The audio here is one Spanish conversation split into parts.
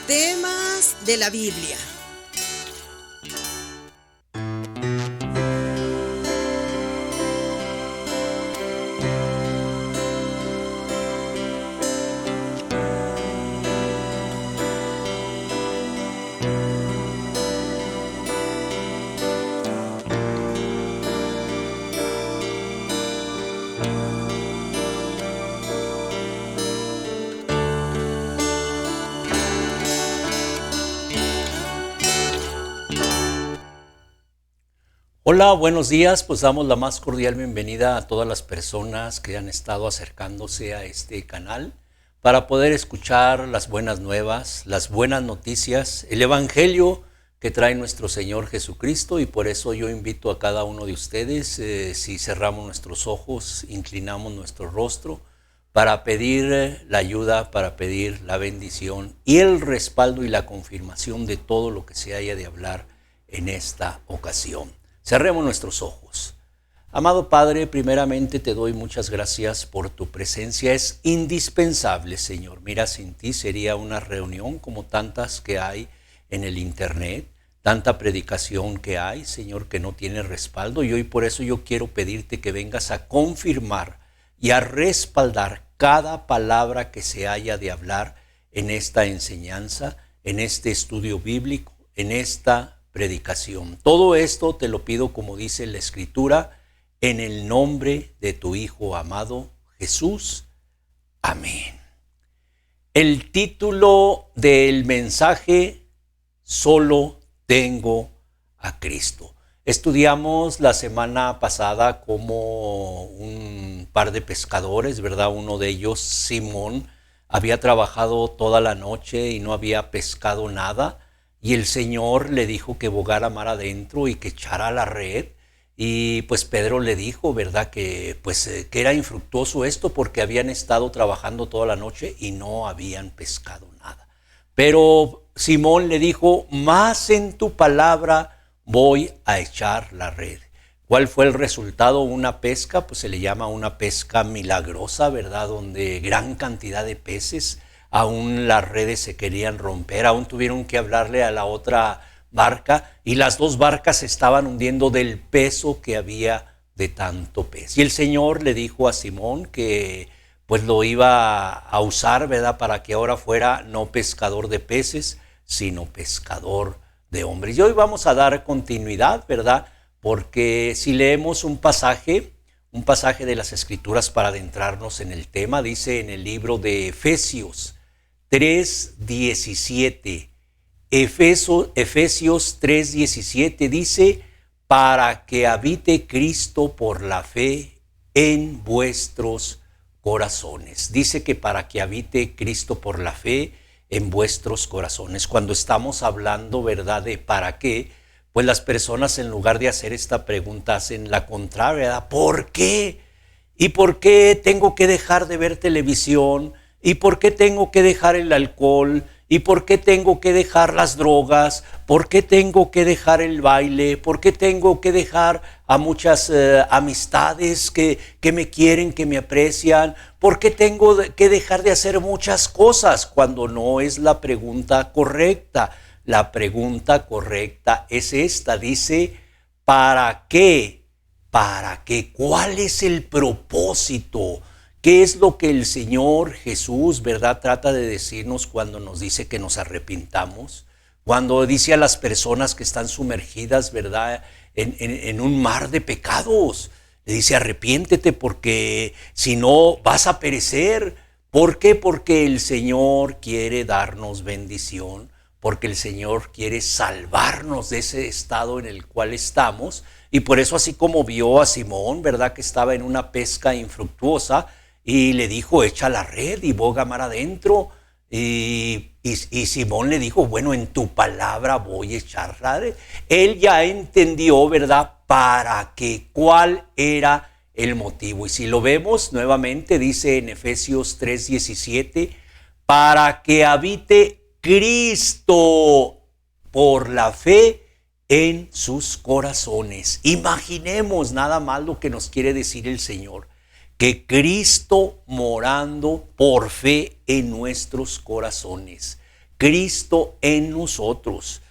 Temas de la Biblia. Hola, buenos días. Pues damos la más cordial bienvenida a todas las personas que han estado acercándose a este canal para poder escuchar las buenas nuevas, las buenas noticias, el evangelio que trae nuestro Señor Jesucristo. Y por eso yo invito a cada uno de ustedes, si cerramos nuestros ojos, inclinamos nuestro rostro para pedir la ayuda, para pedir la bendición y el respaldo y la confirmación de todo lo que se haya de hablar en esta ocasión. Cerremos nuestros ojos. Amado Padre, primeramente te doy muchas gracias por tu presencia. Es indispensable, Señor. Mira, sin ti sería una reunión como tantas que hay en el internet, tanta predicación que hay, Señor, que no tiene respaldo. Y hoy por eso yo quiero pedirte que vengas a confirmar y a respaldar cada palabra que se haya de hablar en esta enseñanza, en este estudio bíblico, en esta predicación. Todo esto te lo pido, como dice la Escritura, en el nombre de tu Hijo amado Jesús. Amén. El título del mensaje: Solo tengo a Cristo. Estudiamos la semana pasada como un par de pescadores, ¿verdad? Uno de ellos, Simón, había trabajado toda la noche y no había pescado nada. Y el Señor le dijo que bogara mar adentro y que echara la red. Y pues Pedro le dijo, ¿verdad? Que que era infructuoso esto porque habían estado trabajando toda la noche y no habían pescado nada. Pero Simón le dijo, más en tu palabra voy a echar la red. ¿Cuál fue el resultado? Una pesca, pues se le llama una pesca milagrosa, ¿verdad? Donde gran cantidad de peces, aún las redes se querían romper, aún tuvieron que hablarle a la otra barca y las dos barcas se estaban hundiendo del peso que había de tanto pez. Y el Señor le dijo a Simón que pues lo iba a usar, ¿verdad? Para que ahora fuera no pescador de peces, sino pescador de hombres. Y hoy vamos a dar continuidad, ¿verdad? Porque si leemos un pasaje de las Escrituras para adentrarnos en el tema, dice en el libro de Efesios 3:17. Efesios 3:17 dice, para que habite Cristo por la fe en vuestros corazones. Dice que para que habite Cristo por la fe en vuestros corazones. Cuando estamos hablando, ¿verdad?, de para qué, pues las personas en lugar de hacer esta pregunta hacen la contraria, ¿verdad? ¿Por qué? ¿Y por qué tengo que dejar de ver televisión? ¿Y por qué tengo que dejar el alcohol? ¿Y por qué tengo que dejar las drogas? ¿Por qué tengo que dejar el baile? ¿Por qué tengo que dejar a muchas amistades que me quieren, que me aprecian? ¿Por qué tengo que dejar de hacer muchas cosas? Cuando no es la pregunta correcta. La pregunta correcta es esta, dice, ¿para qué? ¿Para qué? ¿Cuál es el propósito? ¿Qué es lo que el Señor Jesús, verdad, trata de decirnos cuando nos dice que nos arrepintamos? Cuando dice a las personas que están sumergidas, verdad, en un mar de pecados. Le dice, arrepiéntete porque si no vas a perecer. ¿Por qué? Porque el Señor quiere darnos bendición, porque el Señor quiere salvarnos de ese estado en el cual estamos. Y por eso, así como vio a Simón, verdad, que estaba en una pesca infructuosa, y le dijo, echa la red y boga mar adentro. Y Simón le dijo, bueno, en tu palabra voy a echar la red. Él ya entendió, ¿verdad?, para qué, cuál era el motivo. Y si lo vemos nuevamente, dice en Efesios 3:17, para que habite Cristo por la fe en sus corazones. Imaginemos nada más lo que nos quiere decir el Señor. Que Cristo morando por fe en nuestros corazones. Cristo en nosotros.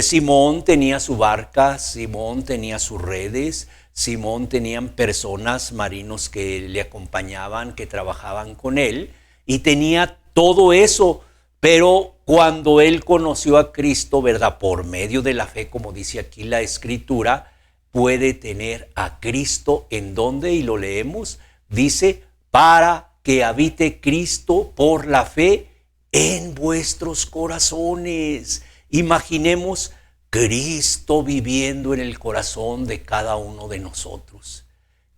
Simón tenía su barca, Simón tenía sus redes, Simón tenían personas, marinos que le acompañaban, que trabajaban con él, y tenía todo eso, pero cuando él conoció a Cristo, ¿verdad? Por medio de la fe, como dice aquí la Escritura, puede tener a Cristo en donde, y lo leemos, dice, para que habite Cristo por la fe en vuestros corazones. Imaginemos Cristo viviendo en el corazón de cada uno de nosotros.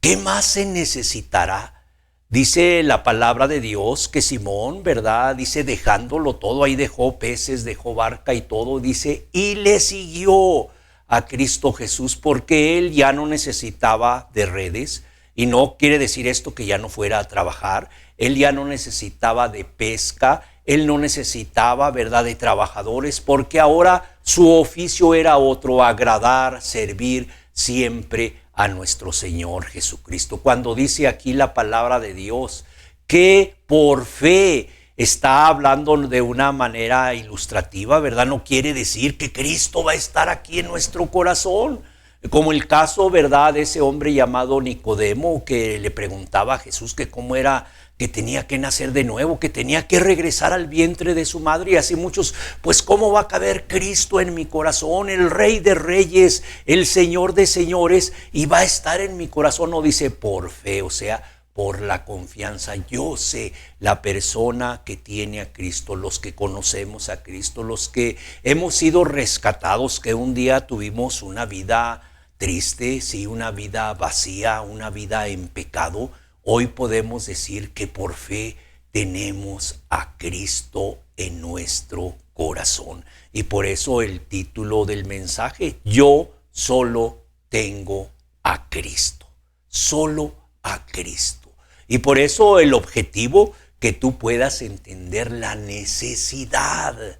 ¿Qué más se necesitará? Dice la palabra de Dios que Simón, ¿verdad? Dice, dejándolo todo, ahí dejó peces, dejó barca y todo, dice, y le siguió a Cristo Jesús, porque él ya no necesitaba de redes, y no quiere decir esto que ya no fuera a trabajar, él ya no necesitaba de pesca, él no necesitaba, ¿verdad?, de trabajadores, porque ahora su oficio era otro, agradar, servir siempre a nuestro Señor Jesucristo. Cuando dice aquí la palabra de Dios que por fe, está hablando de una manera ilustrativa, ¿verdad? No quiere decir que Cristo va a estar aquí en nuestro corazón. Como el caso, ¿verdad?, de ese hombre llamado Nicodemo que le preguntaba a Jesús que cómo era que tenía que nacer de nuevo, que tenía que regresar al vientre de su madre, y así muchos, pues cómo va a caber Cristo en mi corazón, el Rey de Reyes, el Señor de Señores, y va a estar en mi corazón. No dice por fe, o sea, por la confianza. Yo sé la persona que tiene a Cristo, los que conocemos a Cristo, los que hemos sido rescatados, que un día tuvimos una vida triste, sí, una vida vacía, una vida en pecado. Hoy podemos decir que por fe tenemos a Cristo en nuestro corazón. Y por eso el título del mensaje, yo solo tengo a Cristo. Solo a Cristo. Y por eso el objetivo, que tú puedas entender la necesidad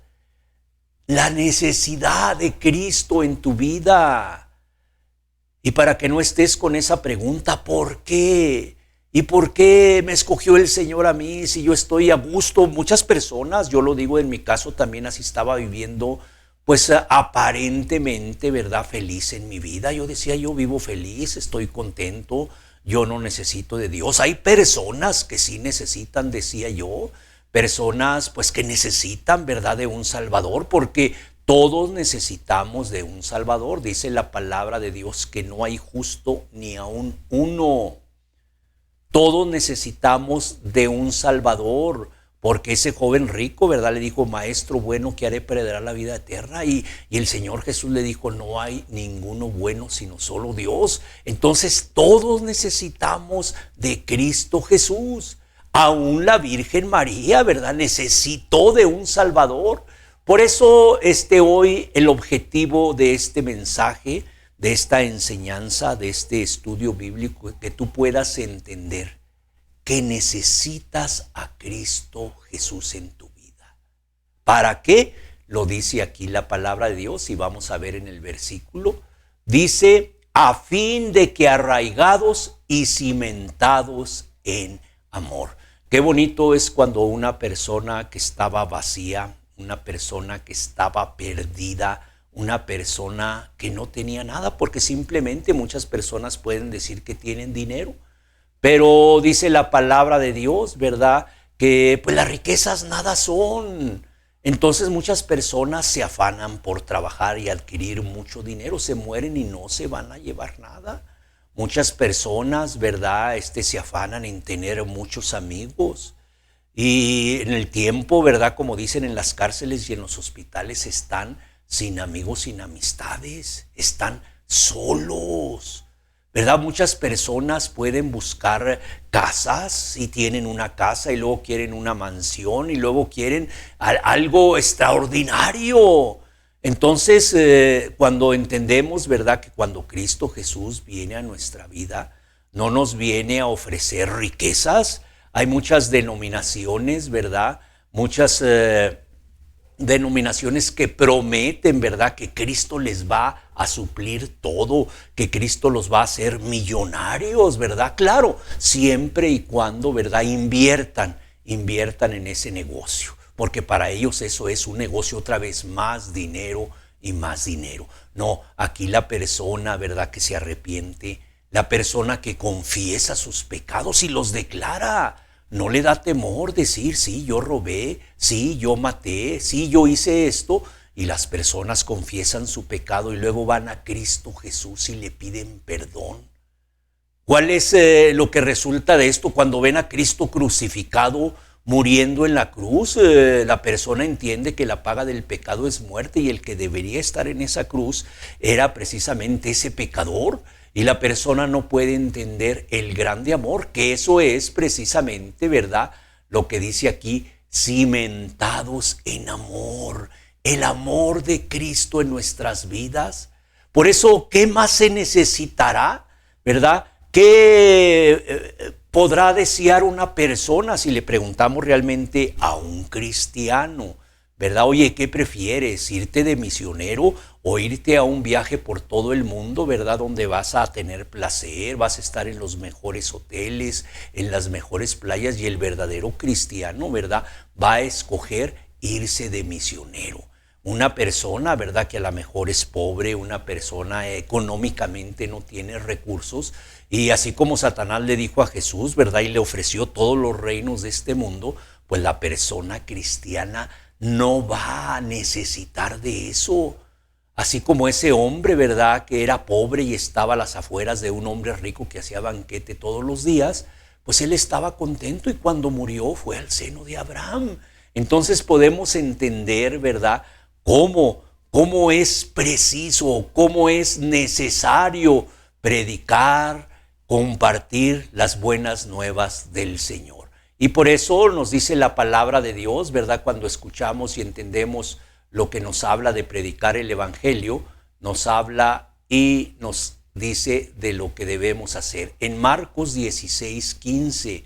de Cristo en tu vida. Y para que no estés con esa pregunta, ¿por qué? ¿Y por qué me escogió el Señor a mí si yo estoy a gusto? Muchas personas, yo lo digo en mi caso también, así estaba viviendo, pues aparentemente, ¿verdad?, feliz en mi vida. Yo decía, yo vivo feliz, estoy contento, yo no necesito de Dios. Hay personas que sí necesitan, decía yo, personas pues que necesitan, ¿verdad?, de un Salvador, porque todos necesitamos de un Salvador. Dice la palabra de Dios que no hay justo ni aun uno. Todos necesitamos de un Salvador, porque ese joven rico, ¿verdad?, le dijo, maestro bueno, ¿qué haré para heredar la vida eterna? Y el Señor Jesús le dijo, no hay ninguno bueno sino solo Dios. Entonces todos necesitamos de Cristo Jesús. Aún la Virgen María, ¿verdad?, necesitó de un Salvador. Por eso hoy el objetivo de este mensaje, de esta enseñanza, de este estudio bíblico, que tú puedas entender que necesitas a Cristo Jesús en tu vida. ¿Para qué? Lo dice aquí la palabra de Dios, y vamos a ver en el versículo. Dice, a fin de que arraigados y cimentados en amor. Qué bonito es cuando una persona que estaba vacía, una persona que estaba perdida, una persona que no tenía nada, porque simplemente muchas personas pueden decir que tienen dinero, pero dice la palabra de Dios, ¿verdad?, que pues las riquezas nada son. Entonces muchas personas se afanan por trabajar y adquirir mucho dinero, se mueren y no se van a llevar nada. Muchas personas, ¿verdad?, se afanan en tener muchos amigos. Y en el tiempo, ¿verdad?, como dicen, en las cárceles y en los hospitales están sin amigos, sin amistades, están solos, ¿verdad? Muchas personas pueden buscar casas y tienen una casa y luego quieren una mansión y luego quieren algo extraordinario. Entonces, cuando entendemos, ¿verdad?, que cuando Cristo Jesús viene a nuestra vida, no nos viene a ofrecer riquezas. Hay muchas denominaciones, ¿verdad?, muchas denominaciones que prometen, ¿verdad?, que Cristo les va a suplir todo, que Cristo los va a hacer millonarios, ¿verdad? Claro, siempre y cuando, ¿verdad?, inviertan en ese negocio. porque para ellos eso es un negocio otra vez, más dinero y más dinero. No, aquí la persona, ¿verdad?, que se arrepiente, la persona que confiesa sus pecados y los declara, no le da temor decir, sí, yo robé, sí, yo maté, sí, yo hice esto, y las personas confiesan su pecado y luego van a Cristo Jesús y le piden perdón. ¿Cuál es lo que resulta de esto? Cuando ven a Cristo crucificado, muriendo en la cruz, la persona entiende que la paga del pecado es muerte y el que debería estar en esa cruz era precisamente ese pecador. Y la persona no puede entender el grande amor, que eso es precisamente, ¿verdad?, lo que dice aquí, cimentados en amor, el amor de Cristo en nuestras vidas. Por eso, ¿qué más se necesitará, verdad? ¿Qué podrá desear una persona si le preguntamos realmente a un cristiano? ¿Verdad? Oye, ¿qué prefieres? ¿Irte de misionero o irte a un viaje por todo el mundo, verdad? Donde vas a tener placer, vas a estar en los mejores hoteles, en las mejores playas, y el verdadero cristiano, ¿verdad?, va a escoger irse de misionero. Una persona, ¿verdad?, que a lo mejor es pobre, una persona económicamente no tiene recursos, y así como Satanás le dijo a Jesús, ¿verdad?, y le ofreció todos los reinos de este mundo, pues la persona cristiana no va a necesitar de eso. Así como ese hombre, ¿verdad?, que era pobre y estaba a las afueras de un hombre rico que hacía banquete todos los días, pues él estaba contento y cuando murió fue al seno de Abraham. Entonces podemos entender, ¿verdad?, cómo es preciso, cómo es necesario predicar, compartir las buenas nuevas del Señor. Y por eso nos dice la palabra de Dios, ¿verdad?, cuando escuchamos y entendemos lo que nos habla de predicar el evangelio, nos habla y nos dice de lo que debemos hacer. En Marcos 16:15,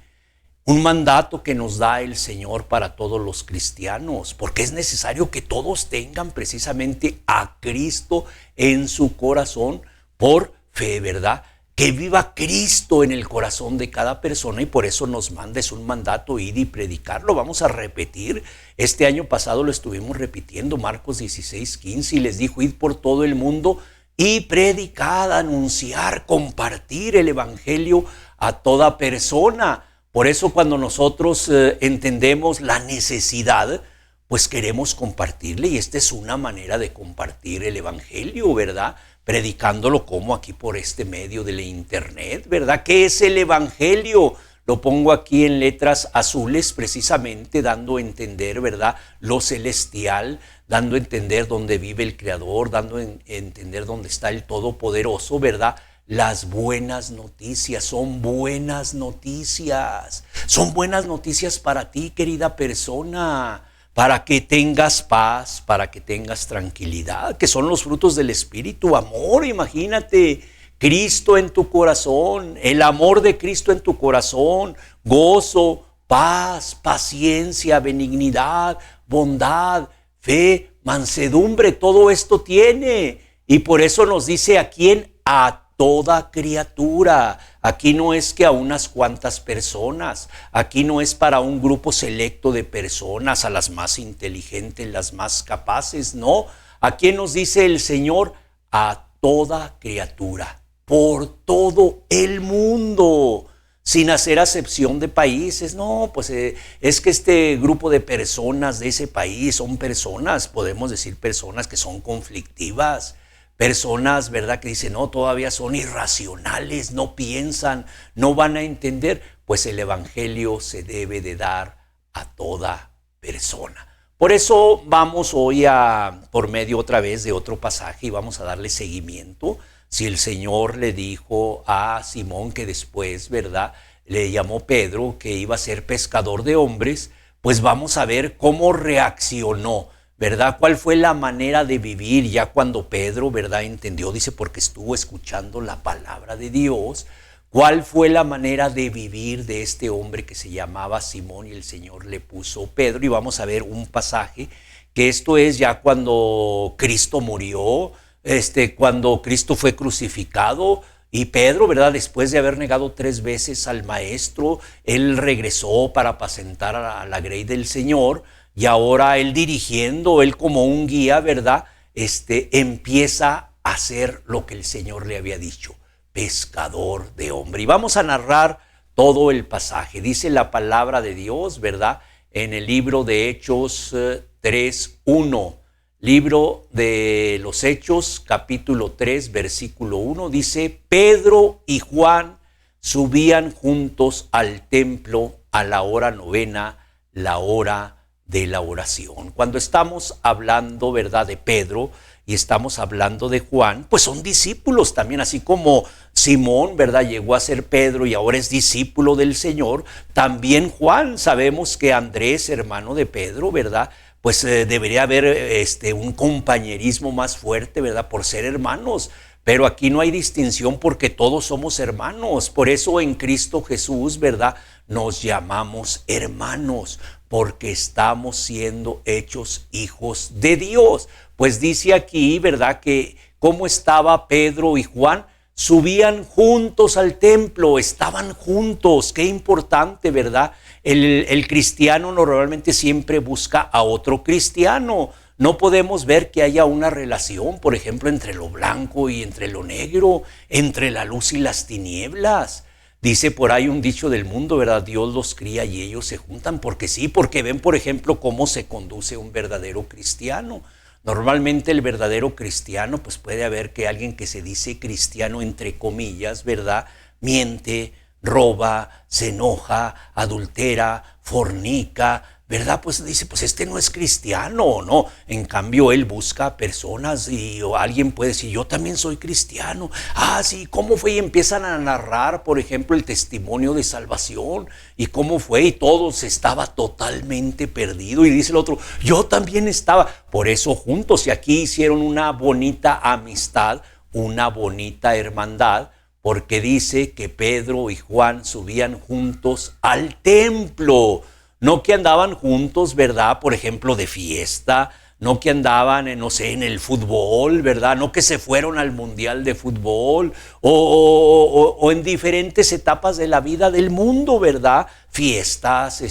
un mandato que nos da el Señor para todos los cristianos, porque es necesario que todos tengan precisamente a Cristo en su corazón por fe, ¿verdad? Que viva Cristo en el corazón de cada persona, y por eso nos manda, es un mandato, ir y predicarlo. Vamos a repetir, este año pasado lo estuvimos repitiendo, Marcos 16:15, y les dijo, id por todo el mundo y predicad, anunciar, compartir el evangelio a toda persona. Por eso cuando nosotros entendemos la necesidad, pues queremos compartirle, y esta es una manera de compartir el evangelio, ¿verdad?, predicándolo como aquí por este medio de la internet, ¿verdad? ¿Qué es el evangelio? Lo pongo aquí en letras azules, precisamente dando a entender, ¿verdad?, lo celestial, dando a entender dónde vive el Creador, dando a entender dónde está el Todopoderoso, ¿verdad? Las buenas noticias son buenas noticias. Son buenas noticias para ti, querida persona, para que tengas paz, para que tengas tranquilidad, que son los frutos del Espíritu. Amor, imagínate, Cristo en tu corazón, el amor de Cristo en tu corazón, gozo, paz, paciencia, benignidad, bondad, fe, mansedumbre, todo esto tiene. Y por eso nos dice a quién, a toda criatura. Aquí no es que a unas cuantas personas, aquí no es para un grupo selecto de personas, a las más inteligentes, las más capaces, no. Aquí nos dice el Señor, a toda criatura, por todo el mundo, sin hacer acepción de países. No, pues es que este grupo de personas de ese país son personas, podemos decir personas que son conflictivas, personas, ¿verdad?, que dicen, no, todavía son irracionales, no piensan, no van a entender. Pues el evangelio se debe de dar a toda persona. Por eso vamos hoy por medio otra vez de otro pasaje, y vamos a darle seguimiento. Si el Señor le dijo a Simón que después, ¿verdad?, le llamó Pedro, que iba a ser pescador de hombres, pues vamos a ver cómo reaccionó, ¿verdad? ¿Cuál fue la manera de vivir ya cuando Pedro, ¿verdad?, entendió? Dice, porque estuvo escuchando la palabra de Dios. ¿Cuál fue la manera de vivir de este hombre que se llamaba Simón y el Señor le puso Pedro? Y vamos a ver un pasaje, que esto es ya cuando Cristo murió, cuando Cristo fue crucificado, y Pedro, ¿verdad?, después de haber negado 3 veces al Maestro, él regresó para apacentar a la grey del Señor. y ahora él dirigiendo, él como un guía, ¿verdad? Empieza a hacer lo que el Señor le había dicho, pescador de hombre. Y vamos a narrar todo el pasaje. Dice la palabra de Dios, ¿verdad? En el libro de Hechos 3:1. Libro de los Hechos, capítulo 3, versículo 1, dice: Pedro y Juan subían juntos al templo a la hora novena, la hora de la oración. Cuando estamos hablando, ¿verdad?, de Pedro y estamos hablando de Juan, pues son discípulos también, así como Simón, ¿verdad?, llegó a ser Pedro y ahora es discípulo del Señor. También Juan, sabemos que Andrés, hermano de Pedro, ¿verdad?, pues debería haber un compañerismo más fuerte, ¿verdad?, por ser hermanos. Pero aquí no hay distinción porque todos somos hermanos. Por eso en Cristo Jesús, ¿verdad?, nos llamamos hermanos, porque estamos siendo hechos hijos de Dios. Pues dice aquí, ¿verdad?, que cómo estaba Pedro y Juan. Subían juntos al templo, estaban juntos. Qué importante, ¿verdad? El cristiano normalmente siempre busca a otro cristiano. No podemos ver que haya una relación, por ejemplo, entre lo blanco y entre lo negro, entre la luz y las tinieblas. Dice por ahí un dicho del mundo, ¿verdad? Dios los cría y ellos se juntan porque sí, porque ven, por ejemplo, cómo se conduce un verdadero cristiano. Normalmente el verdadero cristiano, pues puede haber que alguien que se dice cristiano entre comillas, ¿verdad?, miente, roba, se enoja, adultera, fornica, ¿verdad? Pues dice, pues este no es cristiano, ¿no? En cambio, él busca a personas y o alguien puede decir, yo también soy cristiano. Ah, sí, ¿cómo fue? Y empiezan a narrar, por ejemplo, el testimonio de salvación y cómo fue y todos estaba totalmente perdido. Y dice el otro, yo también estaba. Por eso juntos, y aquí hicieron una bonita amistad, una bonita hermandad, porque dice que Pedro y Juan subían juntos al templo. No que andaban juntos, ¿verdad?, por ejemplo, de fiesta, no que andaban, no sé, en el fútbol, ¿verdad?, no que se fueron al mundial de fútbol o en diferentes etapas de la vida del mundo, ¿verdad?, fiestas,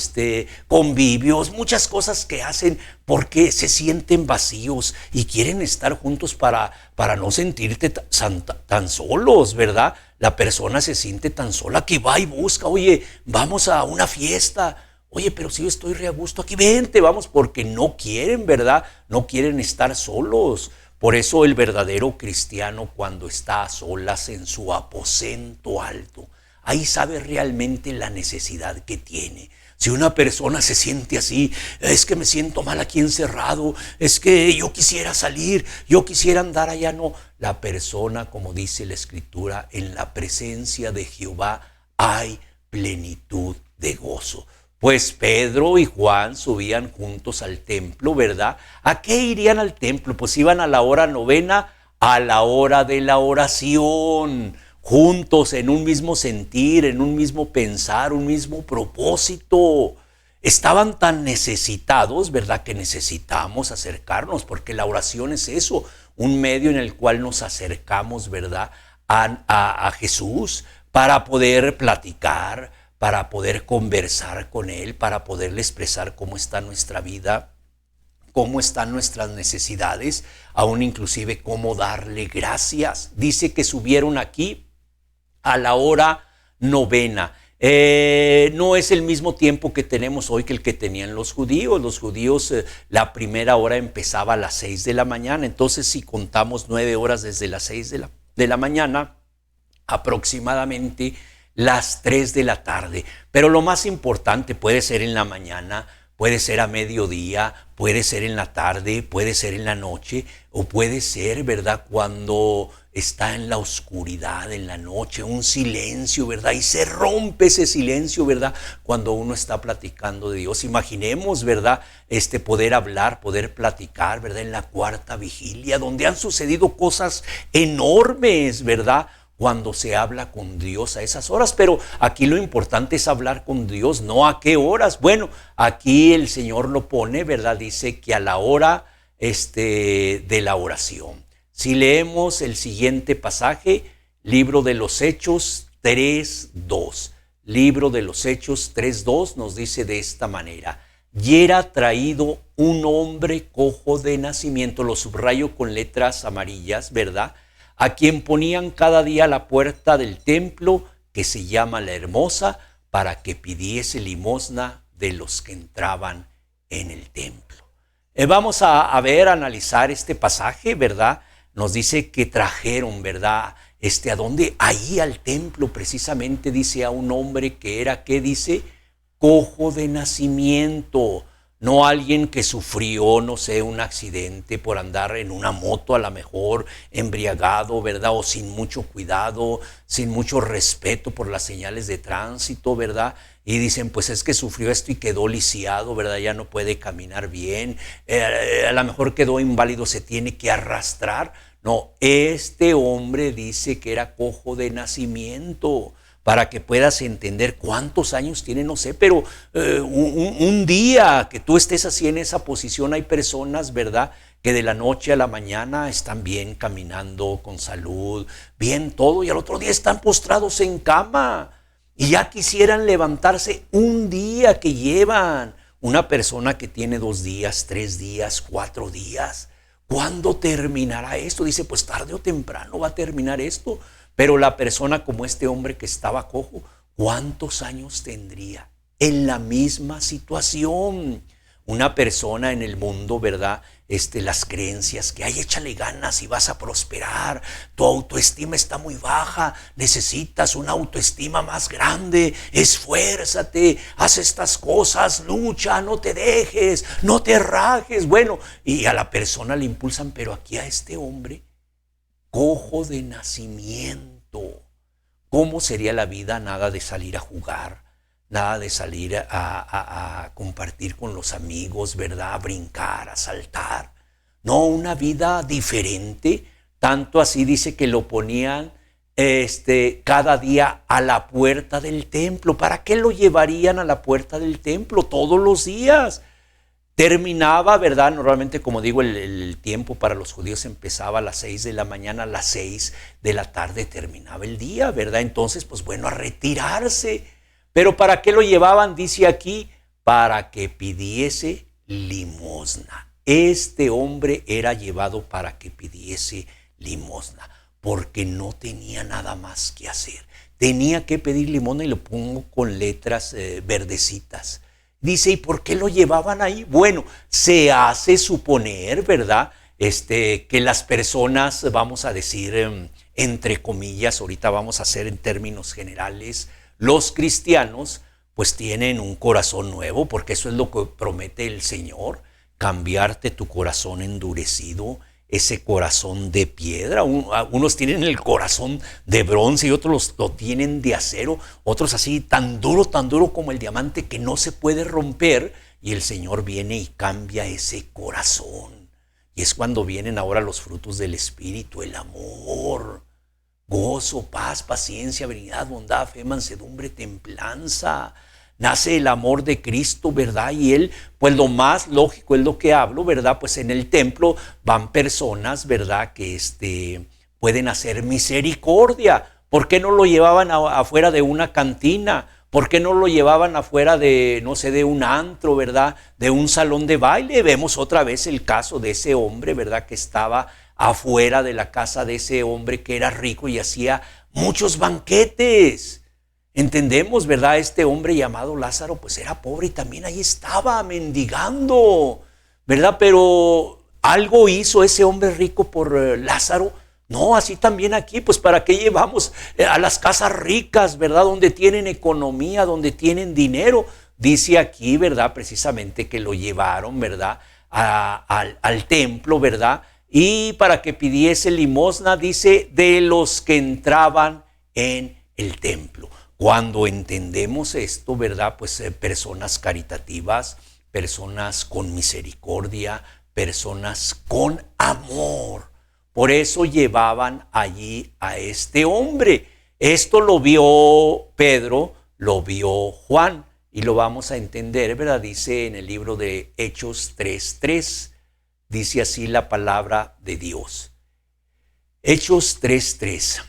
convivios, muchas cosas que hacen porque se sienten vacíos y quieren estar juntos para no sentirte tan solos, ¿verdad? La persona se siente tan sola que va y busca, oye, vamos a una fiesta. Oye, pero si yo estoy re a gusto aquí, vente, vamos, porque no quieren, ¿verdad? No quieren estar solos. Por eso el verdadero cristiano, cuando está a solas en su aposento alto, ahí sabe realmente la necesidad que tiene. Si una persona se siente así, es que me siento mal aquí encerrado, es que yo quisiera salir, yo quisiera andar allá, no. La persona, como dice la Escritura, en la presencia de Jehová hay plenitud de gozo. Pues Pedro y Juan subían juntos al templo, ¿verdad? ¿A qué irían al templo? Pues iban a la hora novena, a la hora de la oración, juntos en un mismo sentir, en un mismo pensar, un mismo propósito. Estaban tan necesitados, ¿verdad?, que necesitamos acercarnos, porque la oración es eso, un medio en el cual nos acercamos, ¿verdad?, a Jesús para poder platicar, para poder conversar con Él, para poderle expresar cómo está nuestra vida, cómo están nuestras necesidades, aún inclusive cómo darle gracias. Dice que subieron aquí a la hora novena. No es el mismo tiempo que tenemos hoy que el que tenían los judíos. Los judíos, la primera hora empezaba a las 6 de la mañana. Entonces, si contamos 9 horas desde las 6 de la mañana, aproximadamente las 3 de la tarde. Pero lo más importante puede ser en la mañana, puede ser a mediodía, puede ser en la tarde, puede ser en la noche, o puede ser, ¿verdad?, cuando está en la oscuridad, en la noche, un silencio, ¿verdad? Y se rompe ese silencio, ¿verdad?, cuando uno está platicando de Dios. Imaginemos, ¿verdad?, poder hablar, poder platicar, ¿verdad?, en la cuarta vigilia, donde han sucedido cosas enormes, ¿verdad?, cuando se habla con Dios a esas horas. Pero aquí lo importante es hablar con Dios, no a qué horas. Bueno, aquí el Señor lo pone, ¿verdad? Dice que a la hora de la oración. Si leemos el siguiente pasaje, Libro de los Hechos 3:2. Libro de los Hechos 3:2 nos dice de esta manera: y era traído un hombre cojo de nacimiento, lo subrayo con letras amarillas, ¿verdad? A quien ponían cada día a la puerta del templo, que se llama La Hermosa, para que pidiese limosna de los que entraban en el templo. Vamos a ver, a analizar este pasaje, ¿verdad? Nos dice que trajeron, ¿verdad? ¿A dónde? Ahí al templo, precisamente, dice a un hombre que era, ¿qué dice? Cojo de nacimiento. No alguien que sufrió, no sé, un accidente por andar en una moto a lo mejor embriagado, ¿verdad? O sin mucho cuidado, sin mucho respeto por las señales de tránsito, ¿verdad? Y dicen, pues es que sufrió esto y quedó lisiado, ¿verdad? Ya no puede caminar bien, a lo mejor quedó inválido, se tiene que arrastrar. No, este hombre dice que era cojo de nacimiento. Para que puedas entender cuántos años tiene, no sé, pero un día que tú estés así en esa posición, hay personas, ¿verdad?, que de la noche a la mañana están bien caminando, con salud, bien todo, y al otro día están postrados en cama, y ya quisieran levantarse un día que llevan. Una persona que tiene 2 días, 3 días, 4 días, ¿cuándo terminará esto? Dice, pues tarde o temprano va a terminar esto. Pero la persona como este hombre que estaba cojo, ¿cuántos años tendría? En la misma situación. Una persona en el mundo, ¿verdad? Las creencias que hay, échale ganas y vas a prosperar. Tu autoestima está muy baja, necesitas una autoestima más grande. Esfuérzate, haz estas cosas, lucha, no te dejes, no te rajes. Bueno, y a la persona le impulsan, pero aquí a este hombre, cojo de nacimiento. ¿Cómo sería la vida? Nada de salir a jugar, nada de salir a compartir con los amigos, ¿verdad? A brincar, a saltar. No, una vida diferente. Tanto así dice que lo ponían cada día a la puerta del templo. ¿Para qué lo llevarían a la puerta del templo todos los días? Terminaba, ¿verdad? Normalmente, como digo, el tiempo para los judíos empezaba a las 6 de la mañana, a las 6 de la tarde terminaba el día, ¿verdad? Entonces, pues bueno, a retirarse. Pero ¿para qué lo llevaban? Dice aquí, para que pidiese limosna. Este hombre era llevado para que pidiese limosna, porque no tenía nada más que hacer. Tenía que pedir limosna, y lo pongo con letras verdecitas. Dice, ¿y por qué lo llevaban ahí? Bueno, se hace suponer, ¿verdad? Que las personas, vamos a decir, entre comillas, ahorita vamos a hacer en términos generales, los cristianos, pues tienen un corazón nuevo, porque eso es lo que promete el Señor, cambiarte tu corazón endurecido, ese corazón de piedra. Unos tienen el corazón de bronce y otros lo tienen de acero, otros así tan duro como el diamante que no se puede romper, y el Señor viene y cambia ese corazón. Y es cuando vienen ahora los frutos del Espíritu: el amor, gozo, paz, paciencia, benignidad, bondad, fe, mansedumbre, templanza. Nace el amor de Cristo, ¿verdad? Y Él, pues lo más lógico es lo que hablo, ¿verdad? Pues en el templo van personas, ¿verdad? Que pueden hacer misericordia. ¿Por qué no lo llevaban afuera de una cantina? ¿Por qué no lo llevaban afuera de, no sé, de un antro, ¿verdad? De un salón de baile. Vemos otra vez el caso de ese hombre, ¿verdad? Que estaba afuera de la casa de ese hombre que era rico y hacía muchos banquetes. Entendemos, ¿verdad? Este hombre llamado Lázaro, pues era pobre y también ahí estaba mendigando, ¿verdad? Pero algo hizo ese hombre rico por Lázaro. No, así también aquí, pues ¿para qué llevamos a las casas ricas, ¿verdad? Donde tienen economía, donde tienen dinero. Dice aquí, ¿verdad? Precisamente que lo llevaron, ¿verdad? Al templo, ¿verdad? Y para que pidiese limosna, dice, de los que entraban en el templo. Cuando entendemos esto, ¿verdad? Pues personas caritativas, personas con misericordia, personas con amor. Por eso llevaban allí a este hombre. Esto lo vio Pedro, lo vio Juan, y lo vamos a entender, ¿verdad? Dice en el libro de Hechos 3:3, dice así la palabra de Dios. Hechos 3:3.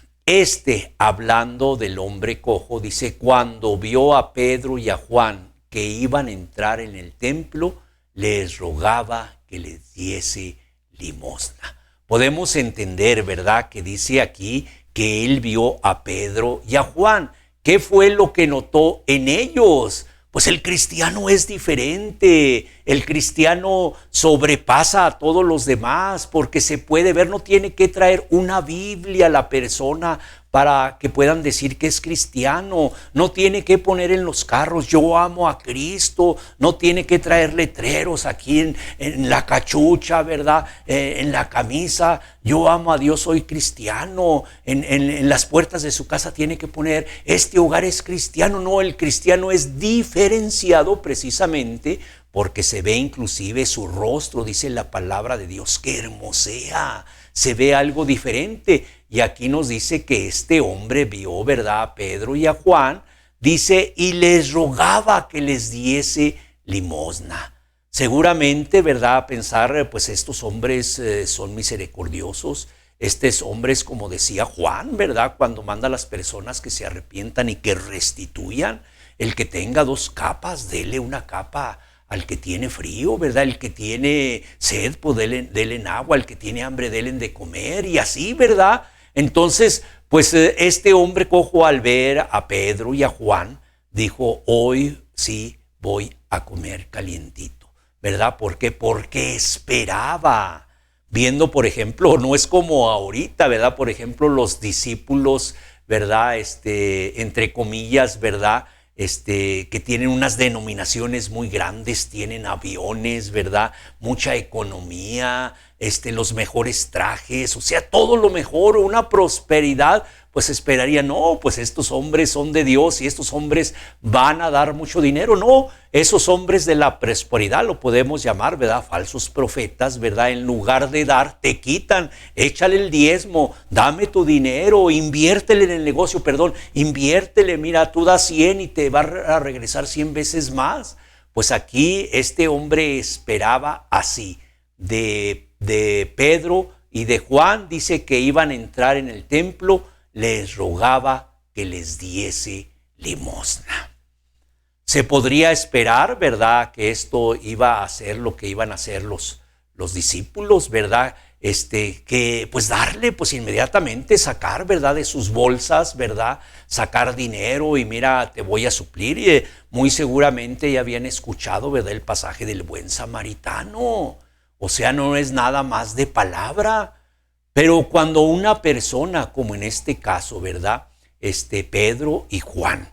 Hablando del hombre cojo, dice, cuando vio a Pedro y a Juan que iban a entrar en el templo, les rogaba que les diese limosna. Podemos entender, ¿verdad?, que dice aquí que él vio a Pedro y a Juan. ¿Qué fue lo que notó en ellos? Pues el cristiano es diferente, el cristiano sobrepasa a todos los demás porque se puede ver, no tiene que traer una Biblia a la persona para que puedan decir que es cristiano, no tiene que poner en los carros yo amo a Cristo, no tiene que traer letreros aquí en la cachucha, ¿verdad? En la camisa, yo amo a Dios, soy cristiano, en las puertas de su casa tiene que poner este hogar es cristiano. No, el cristiano es diferenciado precisamente porque se ve inclusive su rostro, dice la palabra de Dios, que hermosea, se ve algo diferente. Y aquí nos dice que este hombre vio, ¿verdad?, a Pedro y a Juan, dice, y les rogaba que les diese limosna. Seguramente, ¿verdad?, pensar, pues estos hombres son misericordiosos. Estos hombres, como decía Juan, ¿verdad?, cuando manda a las personas que se arrepientan y que restituyan, el que tenga 2 capas, dele una capa al que tiene frío, ¿verdad? El que tiene sed, pues dele en agua, el que tiene hambre, dele de comer, y así, ¿verdad? Entonces, pues este hombre cojo al ver a Pedro y a Juan, dijo, hoy sí voy a comer calientito, ¿verdad? ¿Por qué? Porque esperaba. Viendo, por ejemplo, no es como ahorita, ¿verdad? Por ejemplo, los discípulos, ¿verdad? Entre comillas, ¿verdad?, que tienen unas denominaciones muy grandes, tienen aviones, ¿verdad?, mucha economía, los mejores trajes, o sea, todo lo mejor, una prosperidad, pues esperaría, no, pues estos hombres son de Dios y estos hombres van a dar mucho dinero. No, esos hombres de la prosperidad lo podemos llamar, ¿verdad?, falsos profetas, ¿verdad? En lugar de dar, te quitan, échale el diezmo, dame tu dinero, inviértele en el negocio, inviértele, mira, tú das 100 y te va a regresar 100 veces más. Pues aquí este hombre esperaba así, de Pedro y de Juan, dice que iban a entrar en el templo, les rogaba que les diese limosna. Se podría esperar, ¿verdad?, que esto iba a ser lo que iban a hacer los discípulos, ¿verdad? Que pues darle, pues inmediatamente sacar, ¿verdad?, de sus bolsas, ¿verdad?, sacar dinero y mira, te voy a suplir. Y muy seguramente ya habían escuchado, ¿verdad?, el pasaje del buen samaritano. O sea, no es nada más de palabra. Pero cuando una persona, como en este caso, ¿verdad?, Pedro y Juan,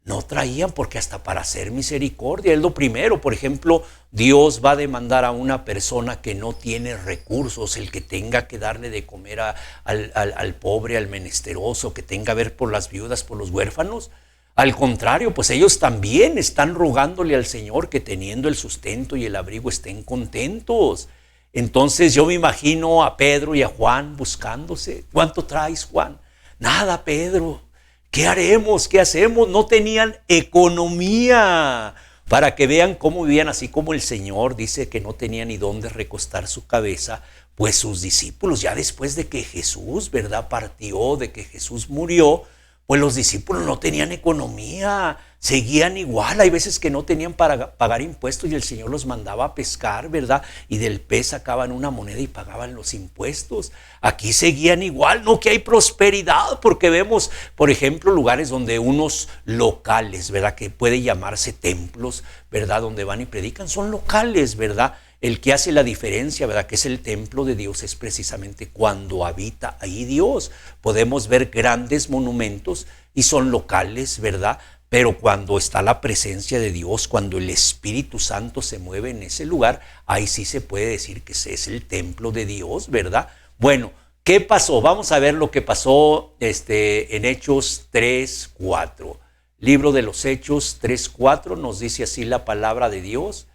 no traían, porque hasta para hacer misericordia es lo primero. Por ejemplo, Dios va a demandar a una persona que no tiene recursos, el que tenga que darle de comer al pobre, al menesteroso, que tenga que ver por las viudas, por los huérfanos. Al contrario, pues ellos también están rogándole al Señor que teniendo el sustento y el abrigo estén contentos. Entonces yo me imagino a Pedro y a Juan buscándose. ¿Cuánto traes, Juan? Nada, Pedro. ¿Qué haremos? ¿Qué hacemos? No tenían economía. Para que vean cómo vivían, así como el Señor dice que no tenía ni dónde recostar su cabeza, pues sus discípulos, ya después de que Jesús, ¿verdad?, partió, de que Jesús murió, pues los discípulos no tenían economía, seguían igual. Hay veces que no tenían para pagar impuestos y el Señor los mandaba a pescar, ¿verdad? Y del pez sacaban una moneda y pagaban los impuestos. Aquí seguían igual, no que hay prosperidad, porque vemos, por ejemplo, lugares donde unos locales, ¿verdad?, que puede llamarse templos, ¿verdad?, donde van y predican, son locales, ¿verdad? El que hace la diferencia, ¿verdad?, que es el templo de Dios, es precisamente cuando habita ahí Dios. Podemos ver grandes monumentos y son locales, ¿verdad? Pero cuando está la presencia de Dios, cuando el Espíritu Santo se mueve en ese lugar, ahí sí se puede decir que ese es el templo de Dios, ¿verdad? Bueno, ¿qué pasó? Vamos a ver lo que pasó en Hechos 3:4. Libro de los Hechos 3:4 nos dice así la palabra de Dios.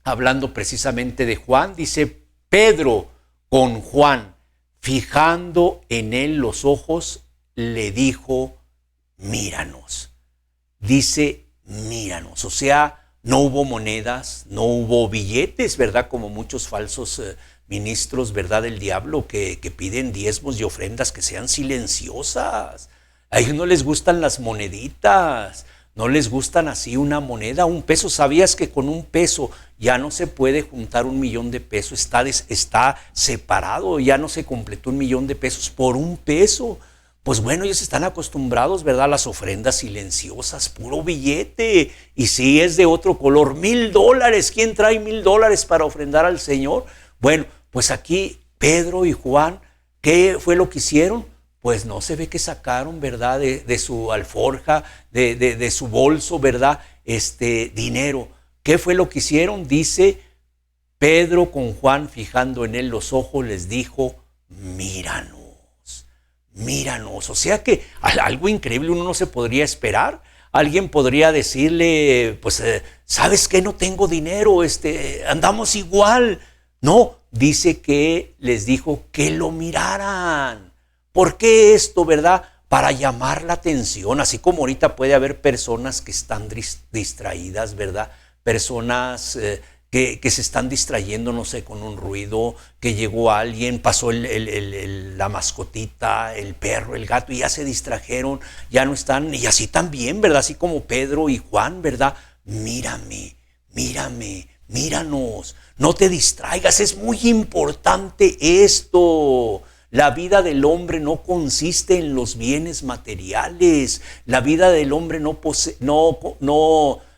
Hablando precisamente de Juan, dice, Pedro con Juan, fijando en él los ojos, le dijo, míranos. Dice, míranos. O sea, no hubo monedas, no hubo billetes, ¿verdad? Como muchos falsos ministros, ¿verdad?, del diablo que piden diezmos y ofrendas que sean silenciosas. A ellos no les gustan las moneditas. no les gustan así una moneda, un peso. ¿Sabías que con un peso ya no se puede juntar 1,000,000 de pesos? Está separado, ya no se completó 1,000,000 de pesos por un peso. Pues bueno, ellos están acostumbrados, ¿verdad? A las ofrendas silenciosas, puro billete. Y si es de otro color, $1,000. ¿Quién trae $1,000 para ofrendar al Señor? Bueno, pues aquí Pedro y Juan, ¿qué fue lo que hicieron? Pues no se ve que sacaron, ¿verdad? De su alforja, de su bolso, ¿verdad? Dinero. ¿Qué fue lo que hicieron? Dice, Pedro con Juan, fijando en él los ojos, les dijo, míranos. Míranos. O sea que algo increíble uno no se podría esperar. Alguien podría decirle, pues, ¿sabes qué? No tengo dinero, andamos igual. No, dice que les dijo que lo miraran. ¿Por qué esto, verdad? Para llamar la atención, así como ahorita puede haber personas que están distraídas, ¿verdad? Personas que se están distrayendo, no sé, con un ruido, que llegó alguien, pasó la mascotita, el perro, el gato, y ya se distrajeron, ya no están, y así también, ¿verdad? Así como Pedro y Juan, ¿verdad? Mírame, mírame, míranos, no te distraigas, es muy importante esto. La vida del hombre no consiste en los bienes materiales. La vida del hombre no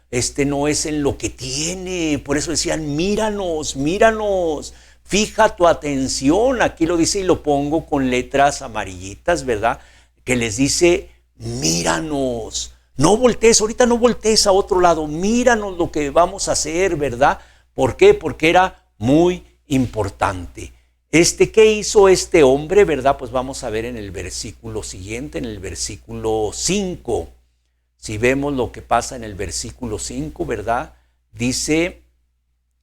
es en lo que tiene. Por eso decían, míranos, míranos. Fija tu atención. Aquí lo dice y lo pongo con letras amarillitas, ¿verdad? Que les dice, míranos. No voltees, ahorita no voltees a otro lado. Míranos lo que vamos a hacer, ¿verdad? ¿Por qué? Porque era muy importante. ¿Qué hizo este hombre, verdad? Pues vamos a ver en el versículo siguiente, en el versículo 5. Si vemos lo que pasa en el versículo 5, ¿verdad? Dice,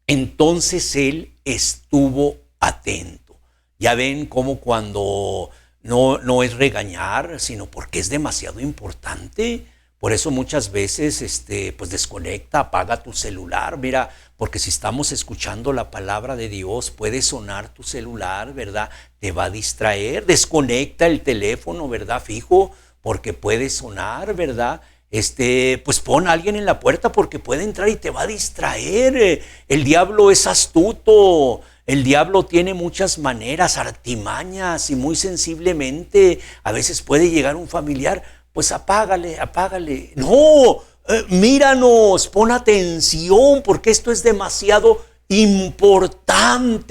entonces él estuvo atento. Ya ven cómo cuando no es regañar, sino porque es demasiado importante. Por eso muchas veces pues desconecta, apaga tu celular, mira, porque si estamos escuchando la palabra de Dios, puede sonar tu celular, ¿verdad? Te va a distraer, desconecta el teléfono, ¿verdad? Fijo, porque puede sonar, ¿verdad? Pues pon a alguien en la puerta porque puede entrar y te va a distraer. El diablo es astuto. El diablo tiene muchas maneras, artimañas, y muy sensiblemente a veces puede llegar un familiar, pues apágale. No, míranos, pon atención, porque esto es demasiado importante.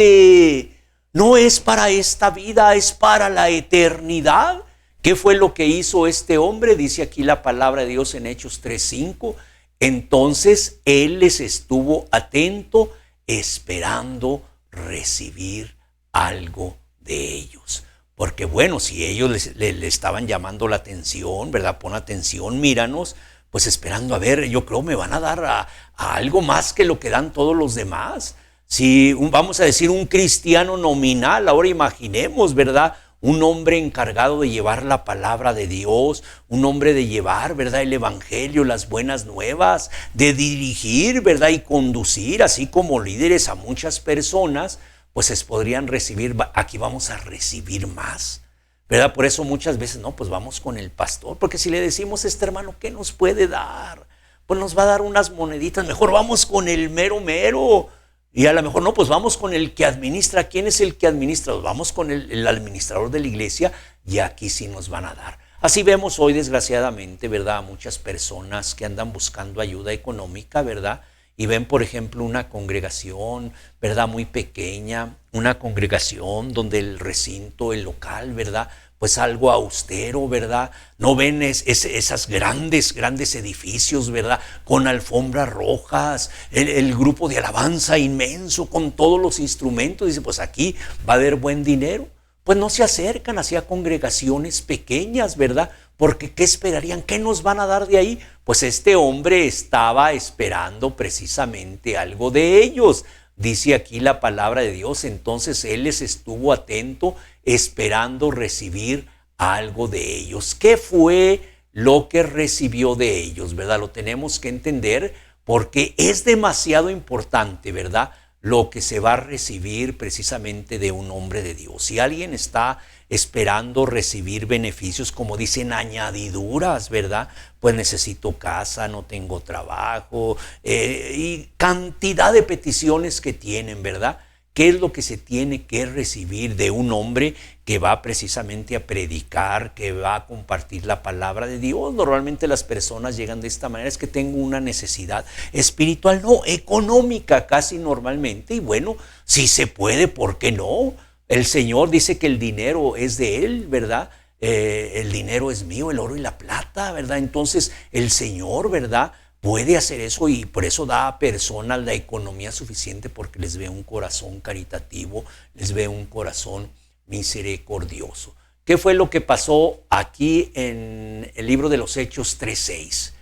No es para esta vida, es para la eternidad. ¿Qué fue lo que hizo este hombre? Dice aquí la palabra de Dios en Hechos 3:5. Entonces él les estuvo atento, esperando recibir algo de ellos. Porque bueno, si ellos le estaban llamando la atención, ¿verdad? Pon atención, míranos, pues esperando, a ver, yo creo me van a dar a algo más que lo que dan todos los demás. Si vamos a decir un cristiano nominal, ahora imaginemos, ¿verdad? Un hombre encargado de llevar la palabra de Dios, un hombre de llevar, ¿verdad? El evangelio, las buenas nuevas, de dirigir, ¿verdad? Y conducir, así como líderes a muchas personas, pues se podrían recibir, aquí vamos a recibir más, ¿verdad? Por eso muchas veces, no, pues vamos con el pastor, porque si le decimos, hermano, ¿qué nos puede dar? Pues nos va a dar unas moneditas, mejor vamos con el mero. Y a lo mejor no, pues vamos con el que administra. ¿Quién es el que administra? Pues vamos con el administrador de la iglesia y aquí sí nos van a dar. Así vemos hoy, desgraciadamente, ¿verdad? A muchas personas que andan buscando ayuda económica, ¿verdad? Y ven, por ejemplo, una congregación, ¿verdad? Muy pequeña, una congregación donde el recinto, el local, ¿verdad? Pues algo austero, ¿verdad? No ven esas grandes edificios, ¿verdad? Con alfombras rojas, el grupo de alabanza inmenso, con todos los instrumentos. Dice, pues aquí va a haber buen dinero. Pues no se acercan hacia congregaciones pequeñas, ¿verdad? Porque ¿qué esperarían? ¿Qué nos van a dar de ahí? Pues este hombre estaba esperando precisamente algo de ellos. Dice aquí la palabra de Dios, entonces él les estuvo atento, esperando recibir algo de ellos. ¿Qué fue lo que recibió de ellos, verdad? Lo tenemos que entender porque es demasiado importante, ¿verdad? lo que se va a recibir precisamente de un hombre de Dios. Si alguien está esperando recibir beneficios, como dicen, añadiduras, ¿verdad? Pues necesito casa, no tengo trabajo, y cantidad de peticiones que tienen, ¿verdad? ¿Qué es lo que se tiene que recibir de un hombre que va precisamente a predicar, que va a compartir la palabra de Dios? Normalmente las personas llegan de esta manera: es que tengo una necesidad espiritual, no, económica casi normalmente. Y bueno, si se puede, ¿por qué no? El Señor dice que el dinero es de Él, ¿verdad? El dinero es mío, el oro y la plata, ¿verdad? Entonces el Señor, ¿verdad?, puede hacer eso, y por eso da a personas la economía suficiente, porque les ve un corazón caritativo, les ve un corazón misericordioso. ¿Qué fue lo que pasó aquí en el libro de los Hechos 3:6?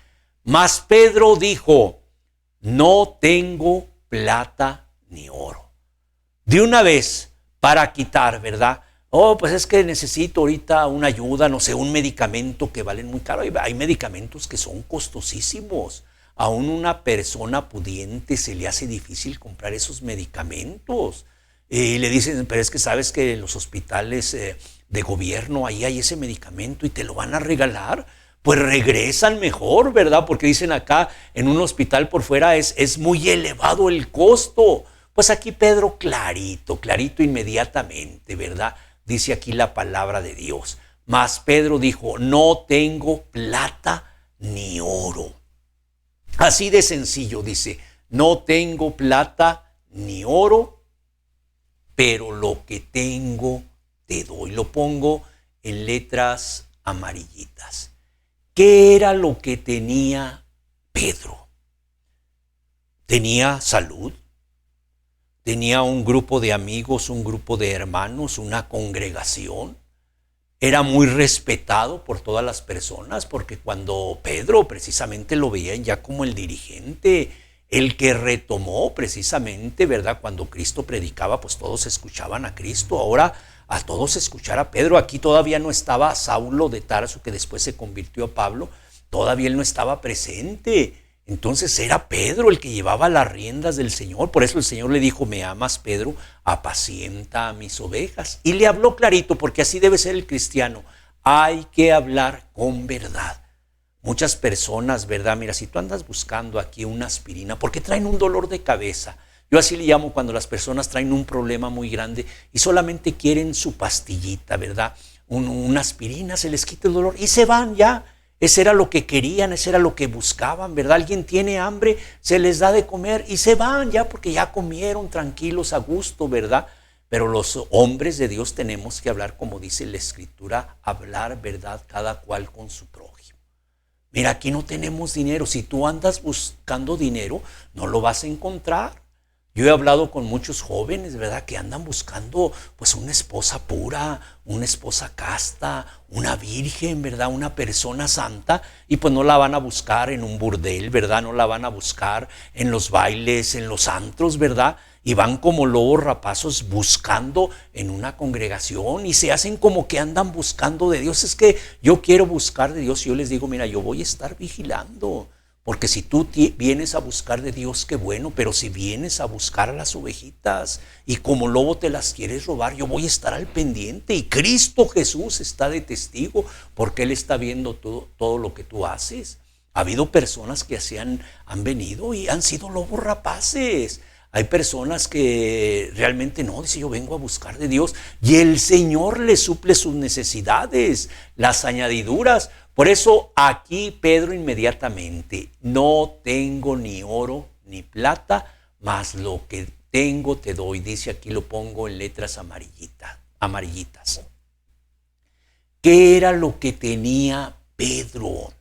Mas Pedro dijo: no tengo plata ni oro. De una vez, para quitar, ¿verdad? Oh, pues es que necesito ahorita una ayuda, no sé, un medicamento que valen muy caro. Hay medicamentos que son costosísimos. Aún una persona pudiente se le hace difícil comprar esos medicamentos. Y le dicen: pero es que sabes que en los hospitales de gobierno ahí hay ese medicamento y te lo van a regalar. Pues regresan mejor, ¿verdad? Porque dicen acá en un hospital por fuera es muy elevado el costo. Pues aquí Pedro clarito inmediatamente, ¿verdad? Dice aquí la palabra de Dios. Mas Pedro dijo: no tengo plata ni oro. Así de sencillo, dice: no tengo plata ni oro, pero lo que tengo te doy. Lo pongo en letras amarillitas. ¿Qué era lo que tenía Pedro? Tenía salud, tenía un grupo de amigos, un grupo de hermanos, una congregación. Era muy respetado por todas las personas, porque cuando Pedro precisamente lo veían ya como el dirigente, el que retomó precisamente, ¿verdad? Cuando Cristo predicaba, pues todos escuchaban a Cristo. Ahora a todos escuchar a Pedro. Aquí todavía no estaba Saulo de Tarso, que después se convirtió a Pablo. Todavía él no estaba presente. Entonces era Pedro el que llevaba las riendas del Señor. Por eso el Señor le dijo: ¿me amas, Pedro? Apacienta a mis ovejas. Y le habló clarito, porque así debe ser el cristiano. Hay que hablar con verdad. Muchas personas, ¿verdad? Mira, si tú andas buscando aquí una aspirina, porque traen un dolor de cabeza. Yo así le llamo cuando las personas traen un problema muy grande y solamente quieren su pastillita, ¿verdad? Una aspirina, se les quita el dolor y se van ya. Ese era lo que querían, ese era lo que buscaban, ¿verdad? Alguien tiene hambre, se les da de comer y se van ya, porque ya comieron tranquilos, a gusto, ¿verdad? Pero los hombres de Dios tenemos que hablar, como dice la Escritura, hablar verdad cada cual con su prójimo. Mira, aquí no tenemos dinero. Si tú andas buscando dinero, no lo vas a encontrar. Yo he hablado con muchos jóvenes, ¿verdad?, que andan buscando pues una esposa pura, una esposa casta, una virgen, ¿verdad?, una persona santa, y pues no la van a buscar en un burdel, ¿verdad?, no la van a buscar en los bailes, en los antros, ¿verdad?, y van como lobos rapazos buscando en una congregación y se hacen como que andan buscando de Dios. Es que yo quiero buscar de Dios, y yo les digo: mira, yo voy a estar vigilando. Porque si tú vienes a buscar de Dios, qué bueno, pero si vienes a buscar a las ovejitas y como lobo te las quieres robar, yo voy a estar al pendiente. Y Cristo Jesús está de testigo, porque Él está viendo todo lo que tú haces. Ha habido personas que han venido y han sido lobos rapaces. Hay personas que realmente no, dice: yo vengo a buscar de Dios, y el Señor les suple sus necesidades, las añadiduras. Por eso aquí Pedro inmediatamente: no tengo ni oro ni plata, mas lo que tengo te doy. Dice aquí, lo pongo en letras amarillitas. ¿Qué era lo que tenía Pedro?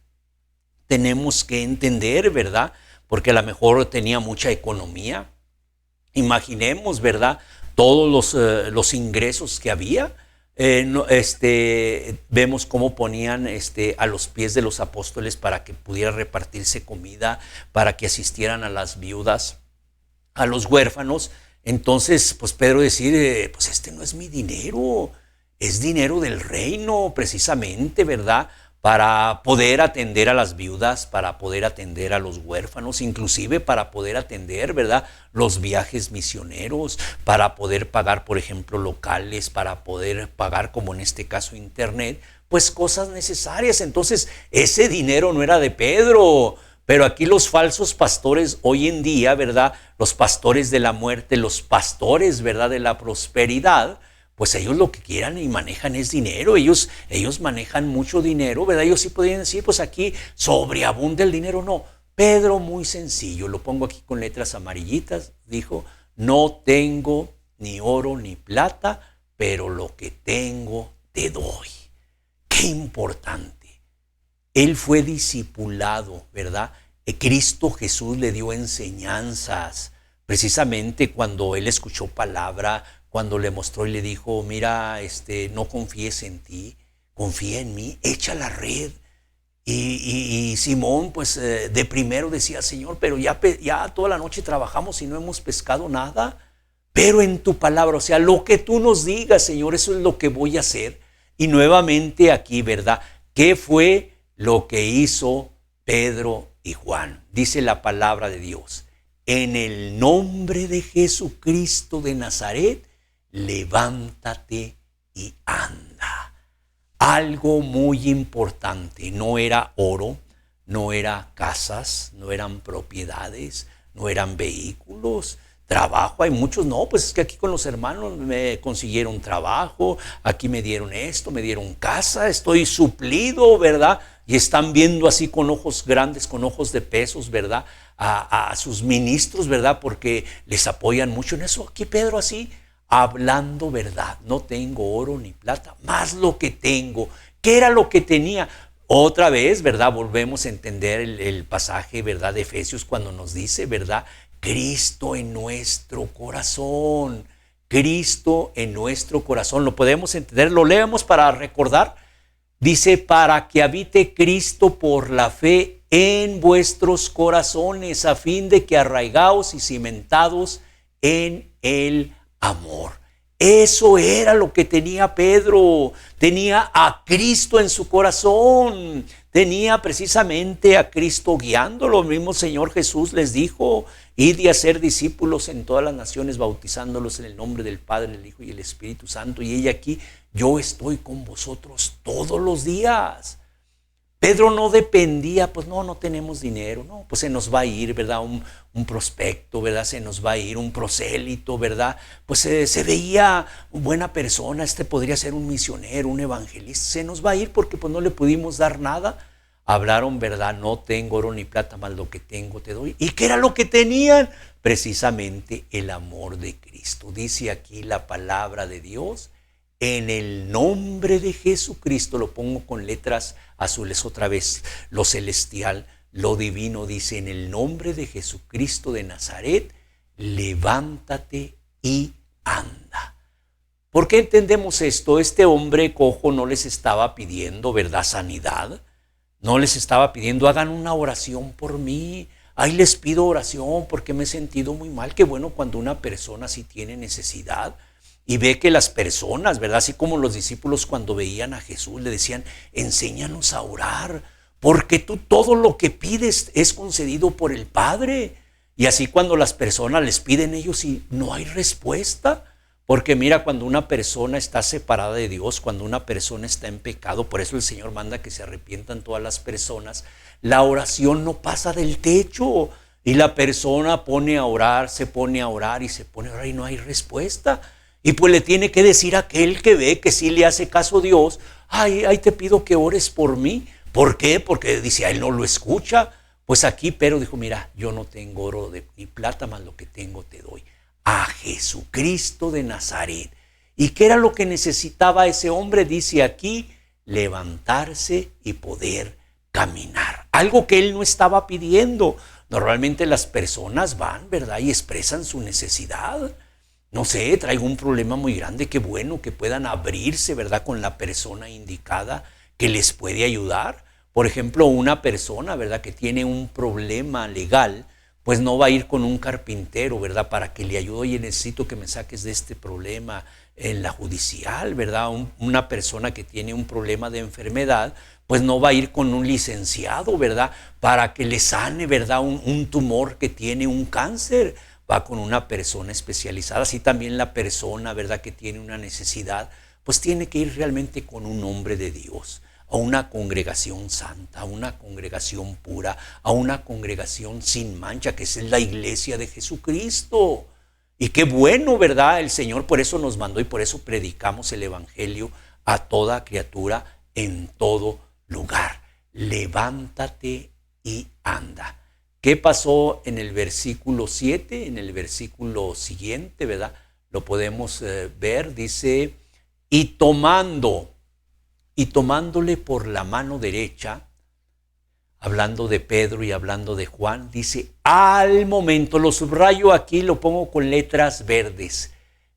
Tenemos que entender, ¿verdad? Porque a lo mejor tenía mucha economía. Imaginemos, ¿verdad?, todos los ingresos que había. Vemos cómo ponían a los pies de los apóstoles para que pudiera repartirse comida, para que asistieran a las viudas, a los huérfanos. Entonces, pues Pedro decir: pues no es mi dinero, es dinero del reino, precisamente, ¿verdad?, para poder atender a las viudas, para poder atender a los huérfanos, inclusive para poder atender, ¿verdad?, los viajes misioneros, para poder pagar, por ejemplo, locales, para poder pagar, como en este caso, internet, pues cosas necesarias. Entonces, ese dinero no era de Pedro. Pero aquí los falsos pastores hoy en día, ¿verdad?, los pastores de la muerte, los pastores, ¿verdad?, de la prosperidad, pues ellos lo que quieran y manejan es dinero. Ellos manejan mucho dinero, ¿verdad? Ellos sí podrían decir, pues aquí sobreabunda el dinero. No, Pedro muy sencillo, lo pongo aquí con letras amarillitas, dijo, no tengo ni oro ni plata, pero lo que tengo te doy. Qué importante. Él fue discipulado, ¿verdad? Cristo Jesús le dio enseñanzas. Precisamente cuando él escuchó palabra, cuando le mostró y le dijo, mira, no confíes en ti, confía en mí, echa la red. Y Simón, pues de primero decía, Señor, pero ya toda la noche trabajamos y no hemos pescado nada. Pero en tu palabra, o sea, lo que tú nos digas, Señor, eso es lo que voy a hacer. Y nuevamente aquí, ¿verdad? ¿Qué fue lo que hizo Pedro y Juan? Dice la palabra de Dios. En el nombre de Jesucristo de Nazaret, levántate y anda. Algo muy importante, no era oro, no era casas, no eran propiedades, no eran vehículos, trabajo. Hay muchos, no, pues es que aquí con los hermanos me consiguieron trabajo, aquí me dieron esto, me dieron casa, estoy suplido, ¿verdad? Y están viendo así con ojos grandes, con ojos de pesos, ¿verdad? A sus ministros, ¿verdad? Porque les apoyan mucho en eso. Aquí Pedro así, hablando verdad, no tengo oro ni plata, más lo que tengo. ¿Qué era lo que tenía? Otra vez, ¿verdad? Volvemos a entender el pasaje, ¿verdad?, de Efesios, cuando nos dice, ¿verdad?, Cristo en nuestro corazón. Cristo en nuestro corazón. Lo podemos entender, lo leemos para recordar. Dice, para que habite Cristo por la fe en vuestros corazones, a fin de que arraigados y cimentados en el amor. Eso era lo que tenía Pedro. Tenía a Cristo en su corazón. Tenía precisamente a Cristo guiándolo. El mismo Señor Jesús les dijo, id y hacer discípulos en todas las naciones, bautizándolos en el nombre del Padre, el Hijo y el Espíritu Santo. Y ella aquí, yo estoy con vosotros todos los días. Pedro no dependía, pues no tenemos dinero, no, pues se nos va a ir, ¿verdad? Un prospecto, ¿verdad? Se nos va a ir un prosélito, ¿verdad? Pues se veía buena persona, podría ser un misionero, un evangelista, se nos va a ir porque pues no le pudimos dar nada. Hablaron, ¿verdad? No tengo oro ni plata, más lo que tengo te doy. ¿Y qué era lo que tenían? Precisamente el amor de Cristo. Dice aquí la palabra de Dios, en el nombre de Jesucristo, lo pongo con letras azules otra vez, lo celestial, lo divino, dice, en el nombre de Jesucristo de Nazaret, levántate y anda. ¿Por qué entendemos esto? Este hombre cojo no les estaba pidiendo, ¿verdad?, sanidad. No les estaba pidiendo, hagan una oración por mí. Ahí les pido oración porque me he sentido muy mal. Qué bueno cuando una persona sí tiene necesidad y ve que las personas, ¿verdad?, así como los discípulos cuando veían a Jesús le decían, enséñanos a orar, porque tú todo lo que pides es concedido por el Padre. Y así cuando las personas les piden ellos y no hay respuesta. Porque mira, cuando una persona está separada de Dios, cuando una persona está en pecado, por eso el Señor manda que se arrepientan todas las personas, la oración no pasa del techo. Y la persona pone a orar, se pone a orar y se pone a orar y no hay respuesta. Y pues le tiene que decir a aquel que ve que sí le hace caso a Dios, ay, te pido que ores por mí. ¿Por qué? Porque dice, a él no lo escucha. Pues aquí Pedro dijo, mira, yo no tengo oro ni plata, más lo que tengo te doy. A Jesucristo de Nazaret. ¿Y qué era lo que necesitaba ese hombre? Dice aquí, levantarse y poder caminar. Algo que él no estaba pidiendo. Normalmente las personas van, ¿verdad?, y expresan su necesidad. No sé, traigo un problema muy grande, qué bueno que puedan abrirse, ¿verdad?, con la persona indicada que les puede ayudar. Por ejemplo, una persona, ¿verdad?, que tiene un problema legal, pues no va a ir con un carpintero, ¿verdad?, para que le ayude. Oye, necesito que me saques de este problema, en la judicial, ¿verdad? Una persona que tiene un problema de enfermedad, pues no va a ir con un licenciado, ¿verdad? Para que le sane, ¿verdad? Un tumor que tiene un cáncer. Va con una persona especializada. Así también la persona, ¿verdad?, que tiene una necesidad, pues tiene que ir realmente con un hombre de Dios, a una congregación santa, a una congregación pura, a una congregación sin mancha, que es la iglesia de Jesucristo. Y qué bueno, ¿verdad? El Señor por eso nos mandó y por eso predicamos el evangelio a toda criatura en todo lugar. Levántate y anda. ¿Qué pasó en el versículo 7? En el versículo siguiente, ¿verdad? Lo podemos ver, dice, y tomándole por la mano derecha, hablando de Pedro y hablando de Juan, dice, al momento, lo subrayo aquí, lo pongo con letras verdes,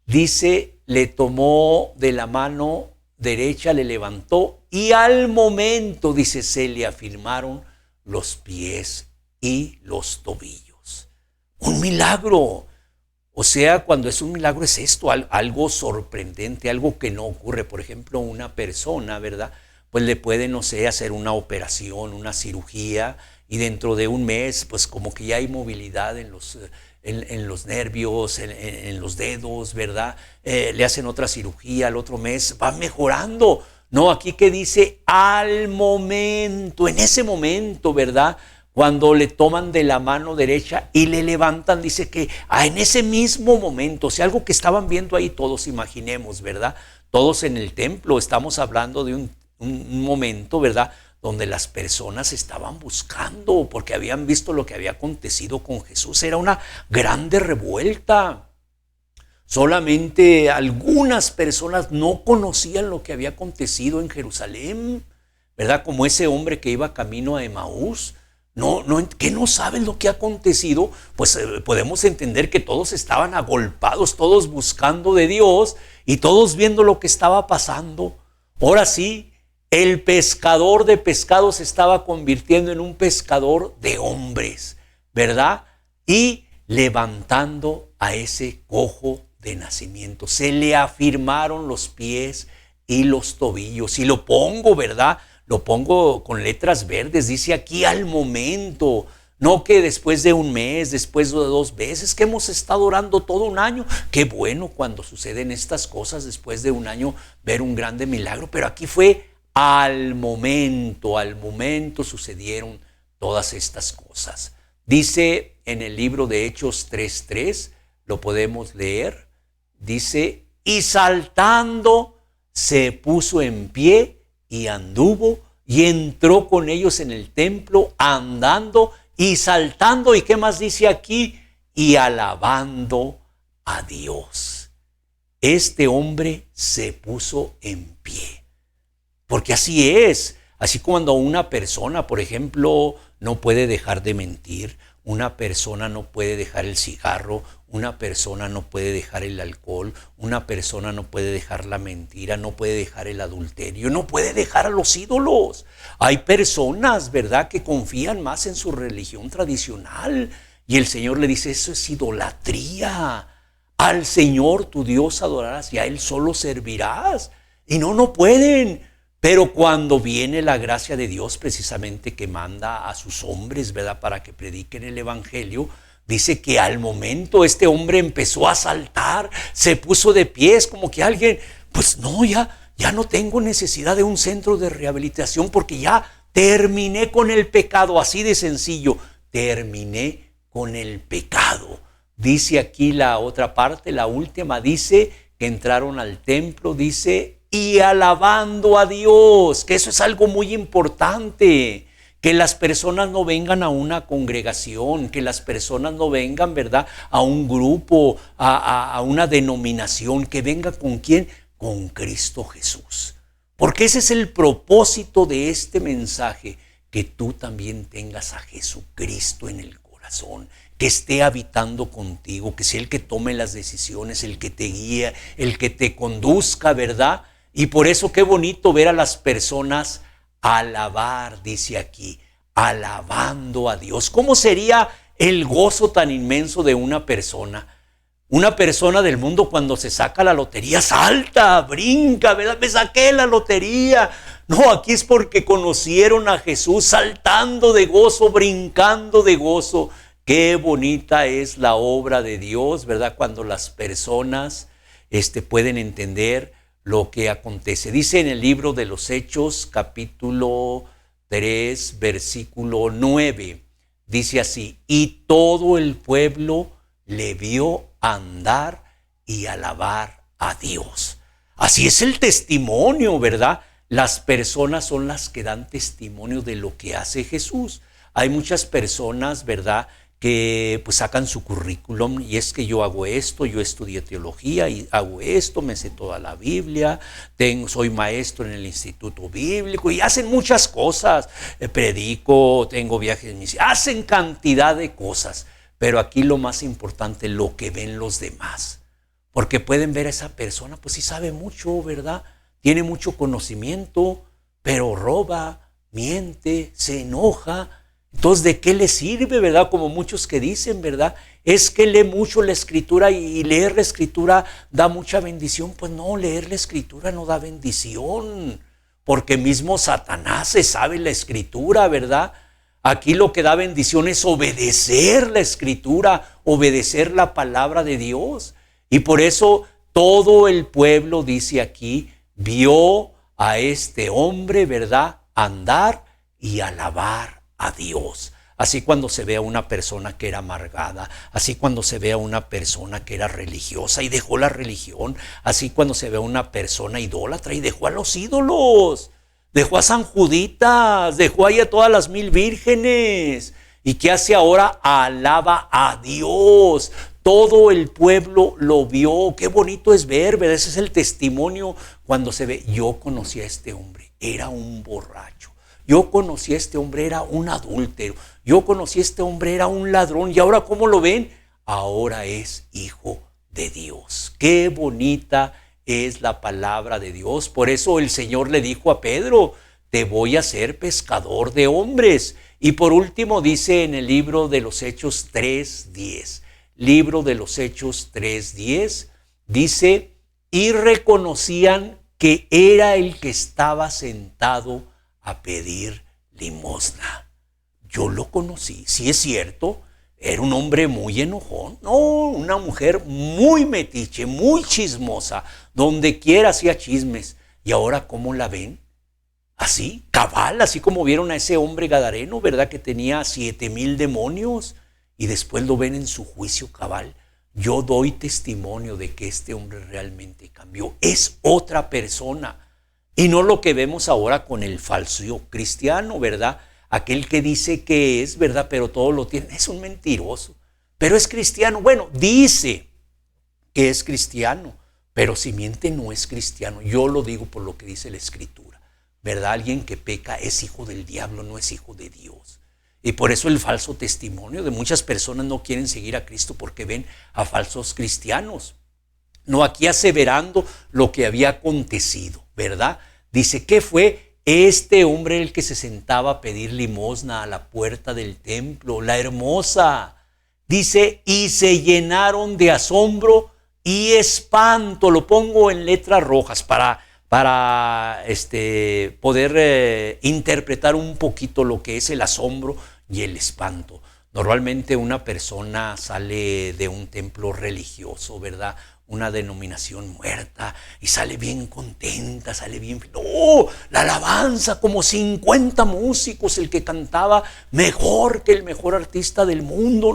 dice, le tomó de la mano derecha, le levantó, y al momento, dice, se le afirmaron los pies y los tobillos. Un milagro. O sea, cuando es un milagro es esto, algo sorprendente, algo que no ocurre. Por ejemplo, una persona, ¿verdad? Pues le puede, no sé, hacer una operación, una cirugía, y dentro de un mes, pues como que ya hay movilidad en los nervios, en los dedos, ¿verdad? Le hacen otra cirugía, al otro mes va mejorando. No, aquí que dice al momento, en ese momento, ¿verdad? Cuando le toman de la mano derecha y le levantan, dice que en ese mismo momento, o sea, algo que estaban viendo ahí todos, imaginemos, ¿verdad? Todos en el templo, estamos hablando de un momento, ¿verdad?, donde las personas estaban buscando, porque habían visto lo que había acontecido con Jesús. Era una grande revuelta. Solamente algunas personas no conocían lo que había acontecido en Jerusalén, ¿verdad? Como ese hombre que iba camino a Emaús. ¿Qué no saben lo que ha acontecido? Pues podemos entender que todos estaban agolpados, todos buscando de Dios y todos viendo lo que estaba pasando. Ahora sí, el pescador de pescados se estaba convirtiendo en un pescador de hombres, ¿verdad? Y levantando a ese cojo de nacimiento. Se le afirmaron los pies y los tobillos. Y lo pongo, ¿verdad? Lo pongo con letras verdes, dice aquí al momento, no que después de un mes, después de 2 veces, que hemos estado orando todo un año. Qué bueno cuando suceden estas cosas después de un año, ver un grande milagro, pero aquí fue al momento sucedieron todas estas cosas. Dice en el libro de Hechos 3:3, lo podemos leer, dice, y saltando se puso en pie y anduvo y entró con ellos en el templo andando y saltando. ¿Y qué más dice aquí? Y alabando a Dios. Este hombre se puso en pie. Porque así es. Así cuando una persona, por ejemplo, no puede dejar de mentir, una persona no puede dejar el cigarro, una persona no puede dejar el alcohol, una persona no puede dejar la mentira, no puede dejar el adulterio, no puede dejar a los ídolos. Hay personas, ¿verdad?, que confían más en su religión tradicional y el Señor le dice, eso es idolatría. Al Señor tu Dios adorarás y a Él solo servirás. Y no pueden. Pero cuando viene la gracia de Dios, precisamente que manda a sus hombres, ¿verdad?, para que prediquen el evangelio, dice que al momento este hombre empezó a saltar, se puso de pies, como que alguien, pues no, ya no tengo necesidad de un centro de rehabilitación porque ya terminé con el pecado, así de sencillo, terminé con el pecado. Dice aquí la otra parte, la última, dice que entraron al templo, dice, y alabando a Dios, que eso es algo muy importante, que las personas no vengan a una congregación, que las personas no vengan, ¿verdad?, a un grupo, a una denominación, que venga ¿con quién? Con Cristo Jesús. Porque ese es el propósito de este mensaje, que tú también tengas a Jesucristo en el corazón, que esté habitando contigo, que sea el que tome las decisiones, el que te guíe, el que te conduzca, ¿verdad? Y por eso qué bonito ver a las personas alabar, dice aquí, alabando a Dios. ¿Cómo sería el gozo tan inmenso de una persona Una persona del mundo cuando se saca la lotería salta, brinca, ¿verdad? Me saqué la lotería. No, aquí es porque conocieron a Jesús saltando de gozo, brincando de gozo. Qué bonita es la obra de Dios, ¿verdad? Cuando las personas pueden entender lo que acontece. Dice en el libro de los Hechos, capítulo 3, versículo 9. Dice así: y todo el pueblo le vio andar y alabar a Dios. Así es el testimonio, ¿verdad? Las personas son las que dan testimonio de lo que hace Jesús. Hay muchas personas, ¿verdad?, que pues sacan su currículum, y es que yo hago esto, yo estudié teología y hago esto, me sé toda la Biblia, soy maestro en el instituto bíblico, y hacen muchas cosas, predico, tengo viajes, hacen cantidad de cosas, pero aquí lo más importante, lo que ven los demás, porque pueden ver a esa persona, pues sí sabe mucho, ¿verdad? Tiene mucho conocimiento, pero roba, miente, se enoja. Entonces, ¿de qué le sirve, verdad? Como muchos que dicen, ¿verdad? Es que lee mucho la Escritura y leer la Escritura da mucha bendición. Pues no, leer la Escritura no da bendición, porque mismo Satanás se sabe la Escritura, ¿verdad? Aquí lo que da bendición es obedecer la Escritura, obedecer la palabra de Dios. Y por eso todo el pueblo, dice aquí, vio a este hombre, ¿verdad?, andar y alabar a Dios. Así cuando se ve a una persona que era amargada, así cuando se ve a una persona que era religiosa y dejó la religión, así cuando se ve a una persona idólatra y dejó a los ídolos, dejó a San Juditas, dejó ahí a todas las 1000 vírgenes. ¿Y qué hace ahora? Alaba a Dios. Todo el pueblo lo vio. Qué bonito es ver, ¿verdad? Ese es el testimonio cuando se ve. Yo conocí a este hombre, era un borracho. Yo conocí a este hombre, era un adúltero. Yo conocí a este hombre, era un ladrón. ¿Y ahora cómo lo ven? Ahora es hijo de Dios. Qué bonita es la palabra de Dios. Por eso el Señor le dijo a Pedro: te voy a hacer pescador de hombres. Y por último dice en el libro de los Hechos 3:10. Libro de los Hechos 3:10. Dice: y reconocían que era el que estaba sentado a pedir limosna. Yo lo conocí, sí es cierto, era un hombre muy enojón, no, una mujer muy metiche, muy chismosa, donde quiera hacía chismes. Y ahora, ¿cómo la ven? Así, cabal, así como vieron a ese hombre gadareno, ¿verdad?, que tenía 7000 demonios, y después lo ven en su juicio cabal. Yo doy testimonio de que este hombre realmente cambió, es otra persona. Y no lo que vemos ahora con el falso cristiano, ¿verdad? Aquel que dice que es, ¿verdad?, pero todo lo tiene. Es un mentiroso, pero es cristiano. Bueno, dice que es cristiano, pero si miente no es cristiano. Yo lo digo por lo que dice la Escritura, ¿verdad? Alguien que peca es hijo del diablo, no es hijo de Dios. Y por eso el falso testimonio de muchas personas no quieren seguir a Cristo porque ven a falsos cristianos. No, aquí aseverando lo que había acontecido, ¿verdad? Dice que fue este hombre el que se sentaba a pedir limosna a la puerta del templo, la hermosa. Dice, y se llenaron de asombro y espanto. Lo pongo en letras rojas para poder interpretar un poquito lo que es el asombro y el espanto. Normalmente una persona sale de un templo religioso, ¿verdad?, una denominación muerta, y sale bien contenta, sale bien... ¡No! La alabanza, como 50 músicos, el que cantaba mejor que el mejor artista del mundo.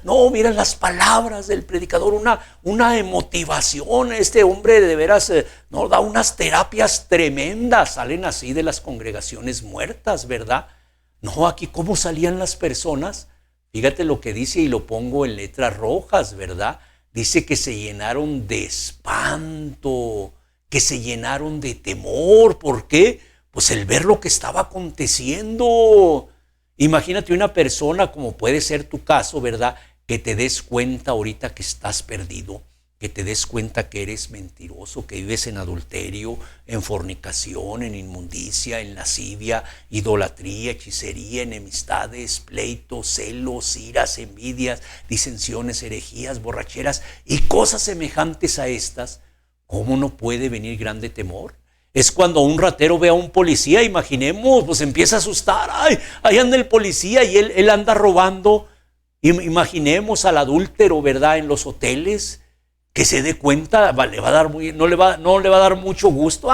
No, mira las palabras del predicador, una emotivación. Este hombre de veras nos da unas terapias tremendas, salen así de las congregaciones muertas, ¿verdad? No, aquí cómo salían las personas. Fíjate lo que dice y lo pongo en letras rojas, ¿verdad? Dice que se llenaron de espanto, que se llenaron de temor. ¿Por qué? Pues el ver lo que estaba aconteciendo. Imagínate una persona, como puede ser tu caso, ¿verdad?, que te des cuenta ahorita que estás perdido, que te des cuenta que eres mentiroso, que vives en adulterio, en fornicación, en inmundicia, en lascivia, idolatría, hechicería, enemistades, pleitos, celos, iras, envidias, disensiones, herejías, borracheras y cosas semejantes a estas, ¿cómo no puede venir grande temor? Es cuando un ratero ve a un policía, imaginemos, pues empieza a asustar, ¡ay! Ahí anda el policía y él anda robando. Imaginemos al adúltero, ¿verdad? En los hoteles, que se dé cuenta, le va a dar no le va a dar mucho gusto.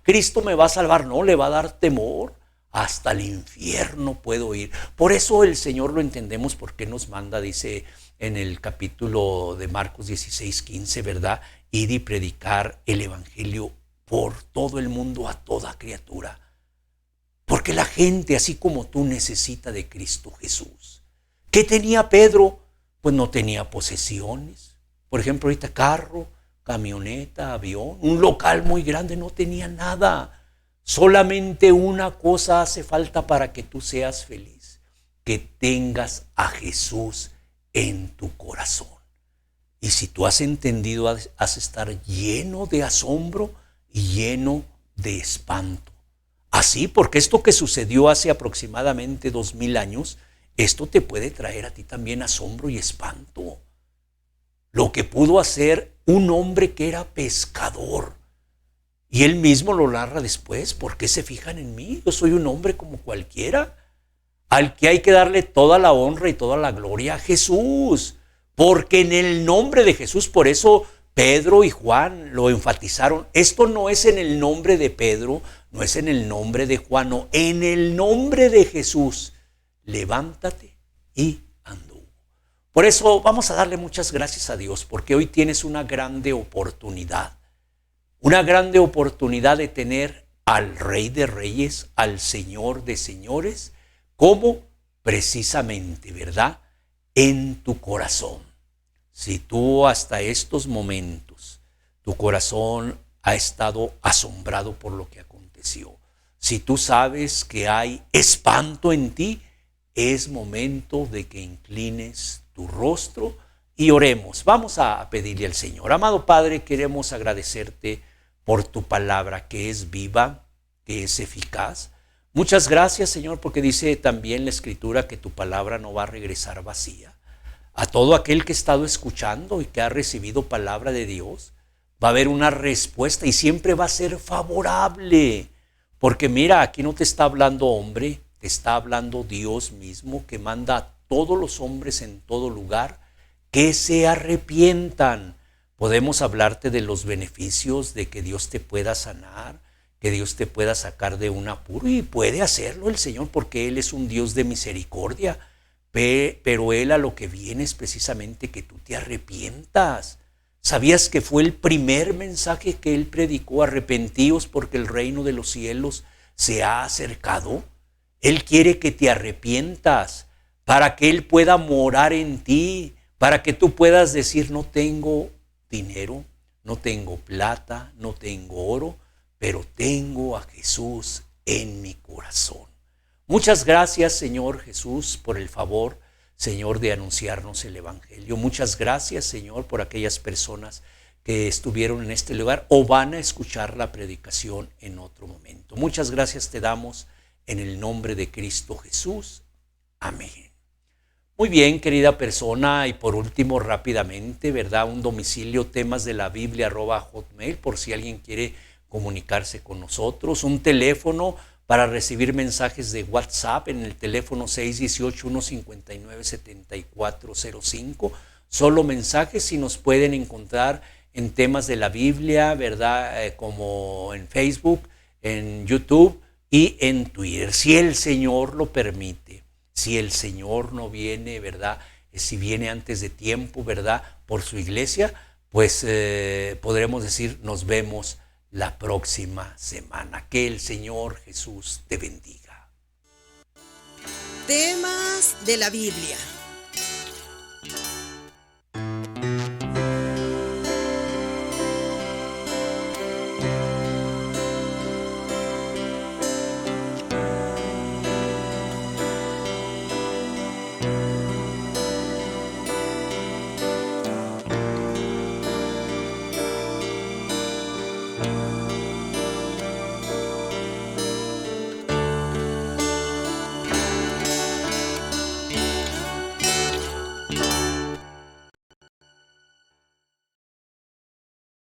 Cristo me va a salvar. No, le va a dar temor. Hasta el infierno puedo ir. Por eso el Señor lo entendemos porque nos manda, dice en el capítulo de Marcos 16:15, ¿verdad? Ir y predicar el evangelio por todo el mundo a toda criatura. Porque la gente, así como tú, necesita de Cristo Jesús. ¿Qué tenía Pedro? Pues no tenía posesiones. Por ejemplo, ahorita carro, camioneta, avión, un local muy grande, no tenía nada. Solamente una cosa hace falta para que tú seas feliz, que tengas a Jesús en tu corazón. Y si tú has entendido, has de estar lleno de asombro y lleno de espanto. Así, porque esto que sucedió hace aproximadamente 2000 años, esto te puede traer a ti también asombro y espanto. Lo que pudo hacer un hombre que era pescador. Y él mismo lo narra después. ¿Por qué se fijan en mí? Yo soy un hombre como cualquiera, al que hay que darle toda la honra y toda la gloria a Jesús. Porque en el nombre de Jesús, por eso Pedro y Juan lo enfatizaron. Esto no es en el nombre de Pedro, no es en el nombre de Juan, no, en el nombre de Jesús. Levántate y anduvo. Por eso vamos a darle muchas gracias a Dios, porque hoy tienes una grande oportunidad de tener al Rey de Reyes, al Señor de Señores, como precisamente, ¿verdad?, en tu corazón. Si tú hasta estos momentos, tu corazón ha estado asombrado por lo que aconteció, si tú sabes que hay espanto en ti, es momento de que inclines tu rostro y oremos. Vamos a pedirle al Señor. Amado Padre, queremos agradecerte por tu palabra que es viva, que es eficaz. Muchas gracias, Señor, porque dice también la Escritura que tu palabra no va a regresar vacía. A todo aquel que ha estado escuchando y que ha recibido palabra de Dios, va a haber una respuesta y siempre va a ser favorable. Porque mira, aquí no te está hablando hombre, te está hablando Dios mismo, que manda a todos los hombres en todo lugar que se arrepientan. Podemos hablarte de los beneficios de que Dios te pueda sanar, que Dios te pueda sacar de un apuro, y puede hacerlo el Señor porque Él es un Dios de misericordia, pero Él a lo que viene es precisamente que tú te arrepientas. ¿Sabías que fue el primer mensaje que Él predicó? Arrepentíos porque el reino de los cielos se ha acercado. Él quiere que te arrepientas para que Él pueda morar en ti, para que tú puedas decir: no tengo dinero, no tengo plata, no tengo oro, pero tengo a Jesús en mi corazón. Muchas gracias, Señor Jesús, por el favor, Señor, de anunciarnos el Evangelio. Muchas gracias, Señor, por aquellas personas que estuvieron en este lugar o van a escuchar la predicación en otro momento. Muchas gracias te damos en el nombre de Cristo Jesús. Amén. Muy bien, querida persona, y por último, rápidamente, ¿verdad? Un domicilio, temas de la Biblia, @hotmail, por si alguien quiere comunicarse con nosotros. Un teléfono para recibir mensajes de WhatsApp en el teléfono 618-159-7405. Solo mensajes, si nos pueden encontrar en temas de la Biblia, ¿verdad? Como en Facebook, en YouTube y en Twitter, si el Señor lo permite. Si el Señor no viene, ¿verdad? Si viene antes de tiempo, ¿verdad? Por su iglesia, pues podremos decir, nos vemos la próxima semana. Que el Señor Jesús te bendiga. Temas de la Biblia.